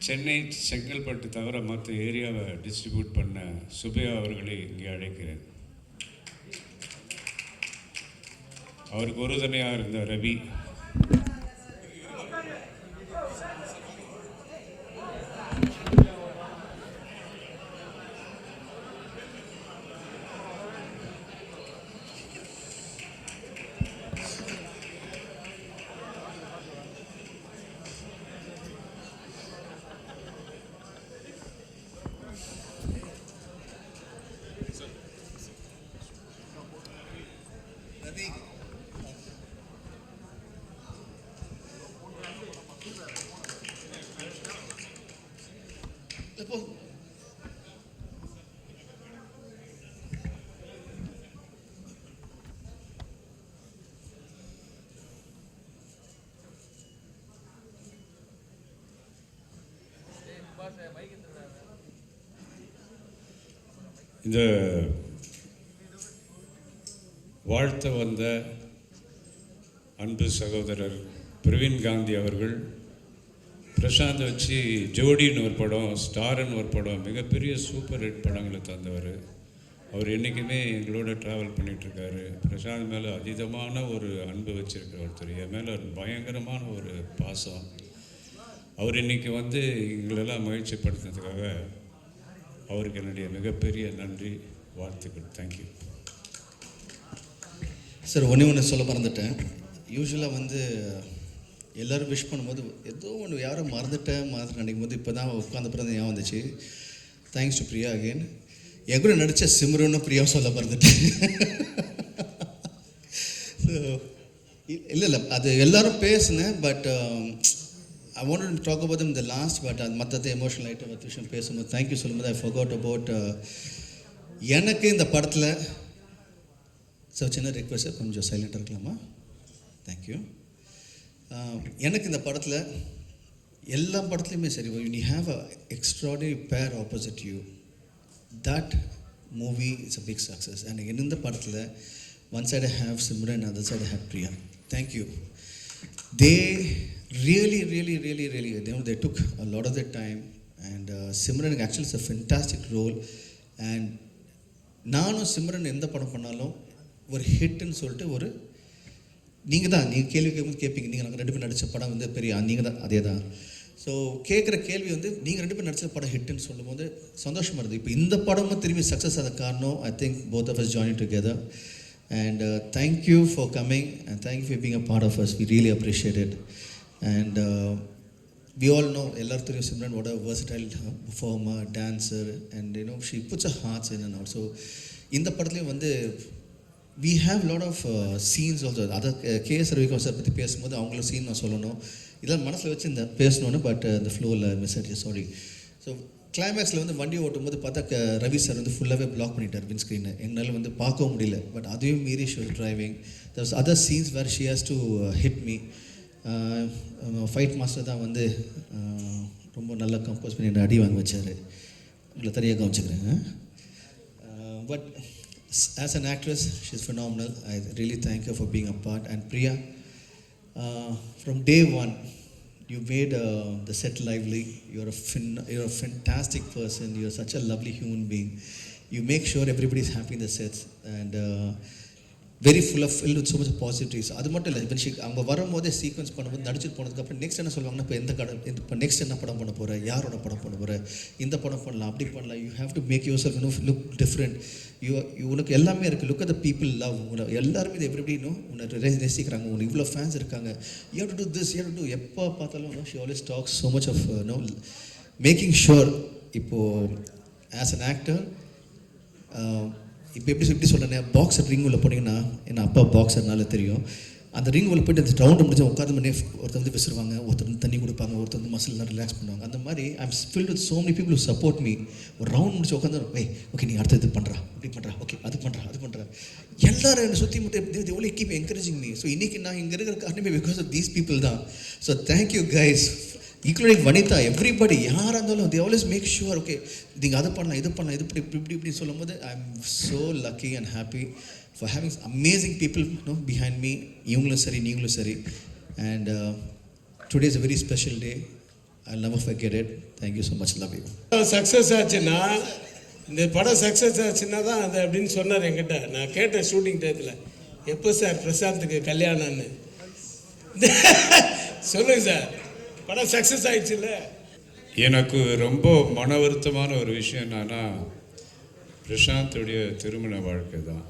சென்னை செங்கல்பட்டு தவிர மற்ற ஏரியாவை டிஸ்ட்ரிபியூட் பண்ண சுபையா அவர்களை இங்கே அழைக்கிறேன். அவருக்கு உறுதுணையாக இருந்த ரவி, இப்போ இந்த வாழ்த்த வந்த அன்பு சகோதரர் பிரவீன் காந்தி அவர்கள் பிரசாந்த் வச்சு ஜோடின்னு ஒரு படம், ஸ்டார்னு ஒரு படம், மிகப்பெரிய சூப்பர் ஹிட் படங்களை தந்தவர். அவர் என்றைக்குமே எங்களோட ட்ராவல் பண்ணிகிட்ருக்காரு. பிரசாந்த் மேலே அதீதமான ஒரு அன்பு வச்சுருக்கிற ஒருத்தர், என் மேலே பயங்கரமான ஒரு பாசம். அவர் இன்றைக்கி வந்து எங்களெல்லாம் மகிழ்ச்சிப்படுத்துறதுக்காக அவருக்கு என்னுடைய மிகப்பெரிய நன்றி, வாழ்த்துக்கள். Thank you sir. ஒன்று சொல்ல மறந்துட்டேன். யூஸ்வலாக வந்து எல்லோரும் விஷ் பண்ணும்போது ஏதோ ஒன்று யாரும் மறந்துட்டேன் மாதிரி நினைக்கும் போது இப்போ தான் உட்காந்த பிறகு ஞாபகம் வந்துச்சு. Thanks to Priya again. என் கூட நடித்த சிம்ரனும் பிரியாவும் சொல்ல மறந்துட்டேன். ஸோ இல்லை அது எல்லோரும் பேசினேன். But I wanted to talk about them in the last, but மற்றது எமோஷனல் ஐட்டம் ஒரு விஷயம் பேசும்போது தேங்க்யூ சொல்லும்போது I forgot about எனக்கு இந்த படத்தில். ஸோ சின்ன ரிக்வெஸ்ட், கொஞ்சம் சைலண்டாக இருக்கலாமா? தேங்க்யூ. எனக்கு இந்த படத்தில் எல்லா படத்துலையுமே சரி, when you have a extraordinary pair opposite you, that movie is a big success. And இந்த படத்தில் one side I have Simran, other side I have Priya. Thank you. They really they took a lot of their time, and Simran actually is a fantastic role. And நானும் சிம்ரன் எந்த படம் பண்ணாலும் ஒரு ஹிட்னு சொல்லிட்டு ஒரு நீங்கள் கேள்வி கேட்கும்போது கேட்பீங்க, நீங்கள் நாங்கள் 2 பேர் நடித்த படம் வந்து பெரிய நீங்கள் தான், அதே தான். ஸோ கேட்குற கேள்வி வந்து நீங்கள் 2 பேர் நடித்த படம் ஹிட்டுன்னு சொல்லும்போது சந்தோஷமாக இருந்தது. இப்போ இந்த படமும் திரும்பி சக்ஸஸ் ஆத காரணம் I think both of us joining together. And thank you for coming, and thank you for being a part of us. We really appreciate it. And we all know எல்லாரும் தெரியும் Simran, what a versatile performer, dancer, and you know she puts her hearts in and out. So இந்த படத்துலையும் வந்து we have a lot of scenes also. Other KS Ravikumar sir பற்றி பேசும்போது அவங்கள scene நான் சொல்லணும், இதெல்லாம் மனசில் வச்சு இந்த பேசணுன்னு, பட் இந்த ஃப்ளோவில் மிஸ் ஆகிடுச்சு, சாரி. ஸோ கிளைமேக்ஸில் வந்து வண்டி ஓட்டும் போது பார்த்தா ரவி சார் வந்து ஃபுல்லாகவே பிளாக் பண்ணிட்டார் வின் ஸ்க்ரீனை, என்னால் வந்து பார்க்கவும் முடியல. பட் அதையும் மீறி she was driving. there was other scenes where she has to hit me. Fight master தான் வந்து ரொம்ப நல்லா கம்போஸ் பண்ணி அடி வாங்க வச்சார். உங்களை தனியாக கவனிச்சுக்கிறேன். But as an actress, she's phenomenal. I really thank her for being a part. And Priya, From day one, you made the set lively. You're a fantastic person. You're such a lovely human being. You make sure everybody's happy in the sets, and very filled with so much positivities. அது மட்டும் இல்லை, அவங்க வரும்போதே sequence பண்ணும்போது நடிச்சுட்டு போனதுக்கப்புறம் next என்ன சொல்லுவாங்கன்னா, இப்போ நெக்ஸ்ட் என்ன படம் பண்ண போகிற, யாரோட படம் பண்ண போகிற, இந்த படம் பண்ணலாம், அப்படி பண்ணலாம். You have to make yourself look different. உனக்கு எல்லாமே இருக்குது. Look at the people love. எல்லாருமே இது எப்படி உன்னை ரசிக்கிறாங்க, உனக்கு இவ்வளோ ஃபேன்ஸ் இருக்காங்க. You have to do this, you have to do. எப்போ பார்த்தாலும் she always talks so much of making sure. இப்போது ஆஸ் அன் ஆக்டர், இப்போ எப்படி சொல்கிறேன், பாக்ஸர் ரிங் உள்ள போனீங்கன்னா, என் அப்பா பாக்ஸர்னால தெரியும், அந்த ரிங் உள்ள போய்ட்டு அந்த ரவுண்டு முடிஞ்சு உட்காந்து பண்ணி ஒருத்தர் வந்து விசிறுவாங்க, ஒருத்தர் வந்து தண்ணி கொடுப்பாங்க, ஒருத்தர் வந்து மசில்லாம் ரிலாக்ஸ் பண்ணுவாங்க. அந்த மாதிரி I am filled with so many people who support me. ஒரு ரவுண்ட் முடிச்சு உட்காந்து, ஓகே நீ அடுத்து இது பண்ணுறா, இப்படி பண்ணுறா, ஓகே அது பண்ணுறா. எல்லாரும் என்னை சுற்றி மட்டும் எவ்வளோ கீப் என்கரேஜிங் மீ. ஸோ இன்றைக்கி நான் இங்கே இருக்கிற காரணமே பிகாஸ் ஆஃப் தீஸ் பீப்புள் தான். So thank you guys, including Vanitha, everybody, யாராக இருந்தாலும் they always make sure, okay நீங்கள் அதை பண்ணலாம், இது பண்ணலாம், இது இப்படி சொல்லும் போது I am so lucky and happy for having amazing people behind me. இவங்களும் சரி, நீங்களும் சரி. And today is a very special day. I'll never forget it. Thank you so much. Love you. Success ஆச்சுன்னா, இந்த படம் சக்ஸஸ் ஆச்சுன்னா தான் அது அப்படின்னு சொன்னார் என்கிட்ட. நான் கேட்டேன் ஷூட்டிங் டயத்தில், எப்போ சார் பிரசாந்துக்கு கல்யாணம்னு. சொல்லுங்கள் சார், படம் சக்ஸஸ் ஆயிடுச்சு இல்லை? எனக்கு ரொம்ப மன வருத்தமான ஒரு விஷயம் என்னன்னா, பிரசாந்தோடைய திருமண வாழ்க்கை தான்.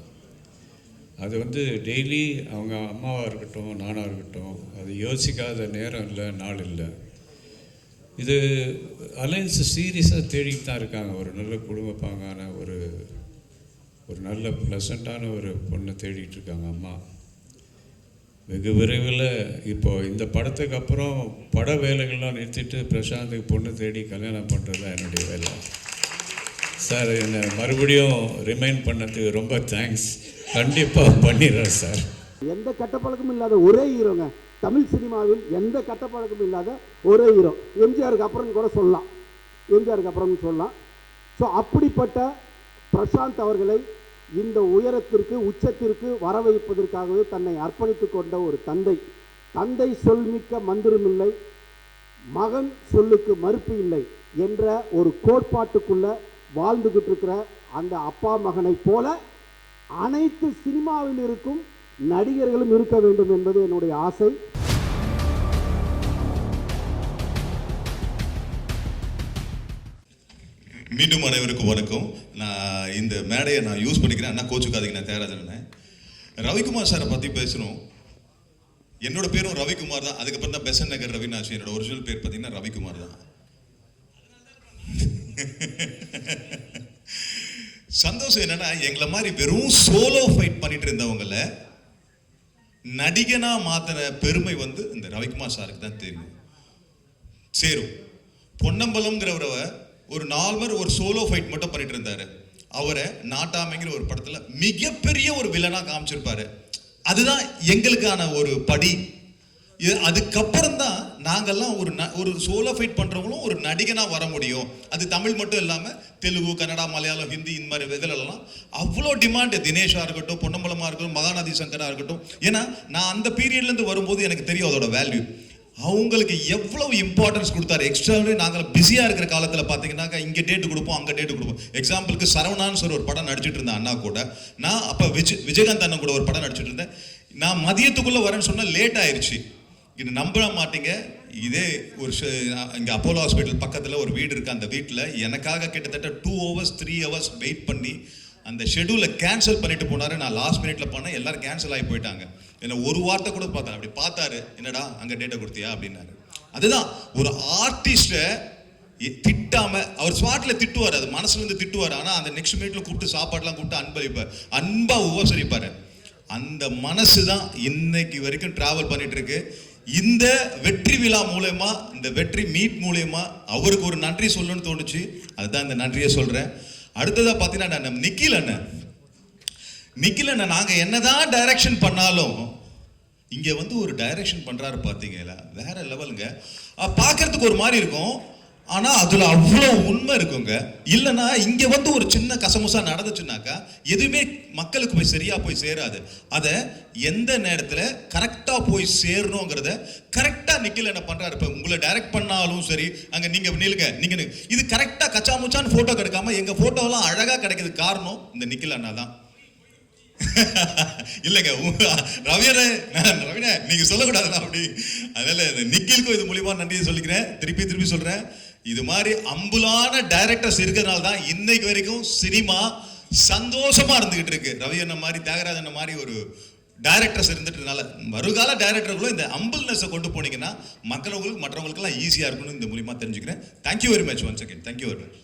அது வந்து டெய்லி அவங்க அம்மாவாக இருக்கட்டும், நானாக இருக்கட்டும், அது யோசிக்காத நேரம் இல்லை, நாள் இல்லை. இது அலைன்ஸ் சீரியஸாக தேடிட்டு தான் இருக்காங்க. ஒரு நல்ல குடும்பப்பாங்கான ஒரு நல்ல ப்ளசண்ட்டான ஒரு பொண்ணை தேடிட்டு இருக்காங்க அம்மா. வெகு விரைவில் இப்போது இந்த படத்துக்கு அப்புறம் பட வேலைகள்லாம் நிறுத்திட்டு பிரசாந்துக்கு பொண்ணு தேடி கல்யாணம் பண்ணுறது தான் என்னுடைய வேலை. சார், என்னை மறுபடியும் ரிமைண்ட் பண்ணதுக்கு ரொம்ப தேங்க்ஸ். கண்டிப்பாக பண்ணிடுறேன் சார். எந்த கட்டப்பழக்கமும் இல்லாத ஒரே ஹீரோங்க தமிழ் சினிமாவில், எந்த கட்டப்பழக்கமும் இல்லாத ஒரே ஹீரோ. எம்ஜிஆருக்கு அப்புறம் கூட சொல்லலாம், எம்ஜிஆருக்கு அப்புறம்னு சொல்லலாம். ஸோ அப்படிப்பட்ட பிரசாந்த் அவர்களை இந்த உயரத்திற்கு, உச்சத்திற்கு வர வைப்பதற்காகவே தன்னை அர்ப்பணித்து கொண்ட ஒரு தந்தை சொல்மிக்க மந்திரமில்லை, மகன் சொல்லுக்கு மறுப்பு இல்லை என்ற ஒரு கோட்பாட்டுக்குள்ள வாழ்ந்துகிட்டு இருக்கிற அந்த அப்பா மகனை போல அனைத்து சினிமாவில் இருக்கும் நடிகர்களும் இருக்க வேண்டும் என்பது என்னுடைய ஆசை. மீண்டும் அனைவருக்கும் வணக்கம். நான் இந்த மேடையை நான் யூஸ் பண்ணிக்கிறேன், அண்ணா கோச்சுக்காதீங்க, நான் தேராதேன். ரவிக்குமார் சாரை பற்றி பேசணும். என்னோட பேரும் ரவிக்குமார் தான். அதுக்கப்புறம் தான் பெசன் நகர் ரவினாச்சு. என்னோட ஒரிஜினல் பேர் பார்த்தீங்கன்னா ரவிக்குமார் தான். சந்தோஷம் என்னன்னா, எங்களை மாதிரி வெறும் சோலோ ஃபைட் பண்ணிட்டு இருந்தவங்கள நடிகனா மாத்தின பெருமை வந்து இந்த ரவிக்குமார் சாருக்கு தான் தெரியும், சேரும். பொன்னம்பலம்ங்கிறவரை ஒரு நார்மல் ஒரு சோலோ ஃபைட் மட்டும் பண்ணிட்டு இருந்தாரு. அவரை நாட்டாமைங்கிற ஒரு படத்துல மிகப்பெரிய ஒரு வில்லனா காமிச்சிருப்பாரு. அதுதான் எங்களுக்கான ஒரு படி. அதுக்கப்புறம் தான் நாங்கள்லாம் ஒரு சோலோ ஃபைட் பண்றவங்களும் ஒரு நடிகனா வர முடியும். அது தமிழ் மட்டும் இல்லாம தெலுங்கு, கன்னடா, மலையாளம், ஹிந்தி, இந்த மாதிரி இதிலெல்லாம் அவ்வளோ டிமாண்ட். தினேஷா இருக்கட்டும், பொன்னம்பலமா இருக்கட்டும், மகாநதி சங்கரா இருக்கட்டும். ஏன்னா நான் அந்த பீரியட்ல இருந்து வரும்போது எனக்கு தெரியும் அதோட வேல்யூ. அவங்களுக்கு எவ்வளவு இம்பார்ட்டன்ஸ் கொடுத்தாரு. எக்ஸ்ட்ராவே நாங்கள் பிஸியாக இருக்கிற காலத்தில் பார்த்தீங்கன்னாக்கா இங்கே டேட்டு கொடுப்போம், அங்கே டேட்டு கொடுப்போம். எக்ஸாம்பிளுக்கு சரவணான்னு சொல்லி ஒரு படம் நடிச்சிட்டு இருந்தேன் அண்ணா கூட. நான் அப்போ விஜயகாந்த் அண்ணன் கூட ஒரு படம் நடிச்சிட்டு இருந்தேன். நான் மதியத்துக்குள்ளே வரேன்னு சொன்னால் லேட் ஆயிடுச்சு. இது நம்ப மாட்டீங்க, இதே ஒரு இங்கே அப்போலோ ஹாஸ்பிட்டல் பக்கத்தில் ஒரு வீடு இருக்குது. அந்த வீட்டில் எனக்காக கிட்டத்தட்ட 2 hours 3 hours வெயிட் பண்ணி அந்த ஷெடியூலை கேன்சல் பண்ணிட்டு போனாரு. நான் லாஸ்ட் மினிட்ல பண்ணேன், எல்லாரும் கேன்சல் ஆகி போயிட்டாங்க. என்ன ஒரு வார்த்தை கூட பார்த்தேன். அப்படி பார்த்தாரு, என்னடா அங்கே டேட்டை கொடுத்தியா அப்படின்னாரு. அதுதான் ஒரு ஆர்டிஸ்டை திட்டாம, அவர் ஸ்பாட்ல திட்டுவார், அது மனசுல இருந்து திட்டுவார். ஆனால் அந்த நெக்ஸ்ட் மினிட்ல கூப்பிட்டு சாப்பாடுலாம் கூப்பிட்டு அன்பா உபசரிப்பாரு. அந்த மனசு தான் இன்னைக்கு வரைக்கும் டிராவல் பண்ணிட்டு இருக்கு. இந்த வெற்றி விழா மூலயமா, இந்த வெற்றி மீட் மூலயமா அவருக்கு ஒரு நன்றி சொல்லணும்னு தோணுச்சு. அதுதான் இந்த நன்றியை சொல்றேன். அடுத்ததா பார்த்தீங்கன்னா நிக்கில் அண்ணன் நாங்கள் என்னதான் டைரக்ஷன் பண்ணாலும் இங்கே வந்து ஒரு டைரக்ஷன் பண்ணுறாரு பார்த்தீங்களா, வேற லெவலுங்க. பார்க்கறதுக்கு ஒரு மாதிரி இருக்கும், ஆனால் அதில் அவ்வளோ உண்மை இருக்குங்க. இல்லைன்னா இங்கே வந்து ஒரு சின்ன கசமுசா நடந்துச்சுனாக்கா எதுவுமே மக்களுக்கு போய் சரியாக போய் சேராது. அதை எந்த நேரத்தில் கரெக்டாக போய் சேரணுங்கிறத கரெக்டாக நிக்கில் என்ன பண்ணுறாரு. இப்போ உங்களை டைரக்ட் பண்ணாலும் சரி, அங்கே நீங்கள் நில்லுங்க, நீங்கள் இது கரெக்டாக கச்சாமுச்சான்னு ஃபோட்டோ கிடைக்காம எங்கள் ஃபோட்டோலாம் அழகாக கிடைக்கிறது காரணம் இந்த நிக்கில் அண்ணா தான். இல்லைங்க ரவியனே, ரவினே நீங்க சொல்லக்கூடாதுண்ணா அப்படி. அதனால இந்த நிக்கிலுக்கும் இது மூலியமா நன்றியை சொல்லிக்கிறேன். திருப்பி சொல்றேன், இது மாதிரி அம்புலான டைரக்டர்ஸ் இருக்கிறதுனால தான் இன்னைக்கு வரைக்கும் சினிமா சந்தோஷமா இருந்துகிட்டு இருக்கு. ரவி அண்ணன் மாதிரி, தியாகராஜன் மாதிரி ஒரு டைரக்டர்ஸ் இருந்துட்டதுனால வருகால டைரக்டர்களும் இந்த அம்பிள்னஸை கொண்டு போனீங்கன்னா மற்றவங்களுக்கு எல்லாம் ஈஸியா இருக்கும்னு இந்த மூலியமா தெரிஞ்சுக்கிறேன். Thank you very much once again. Thank you very much.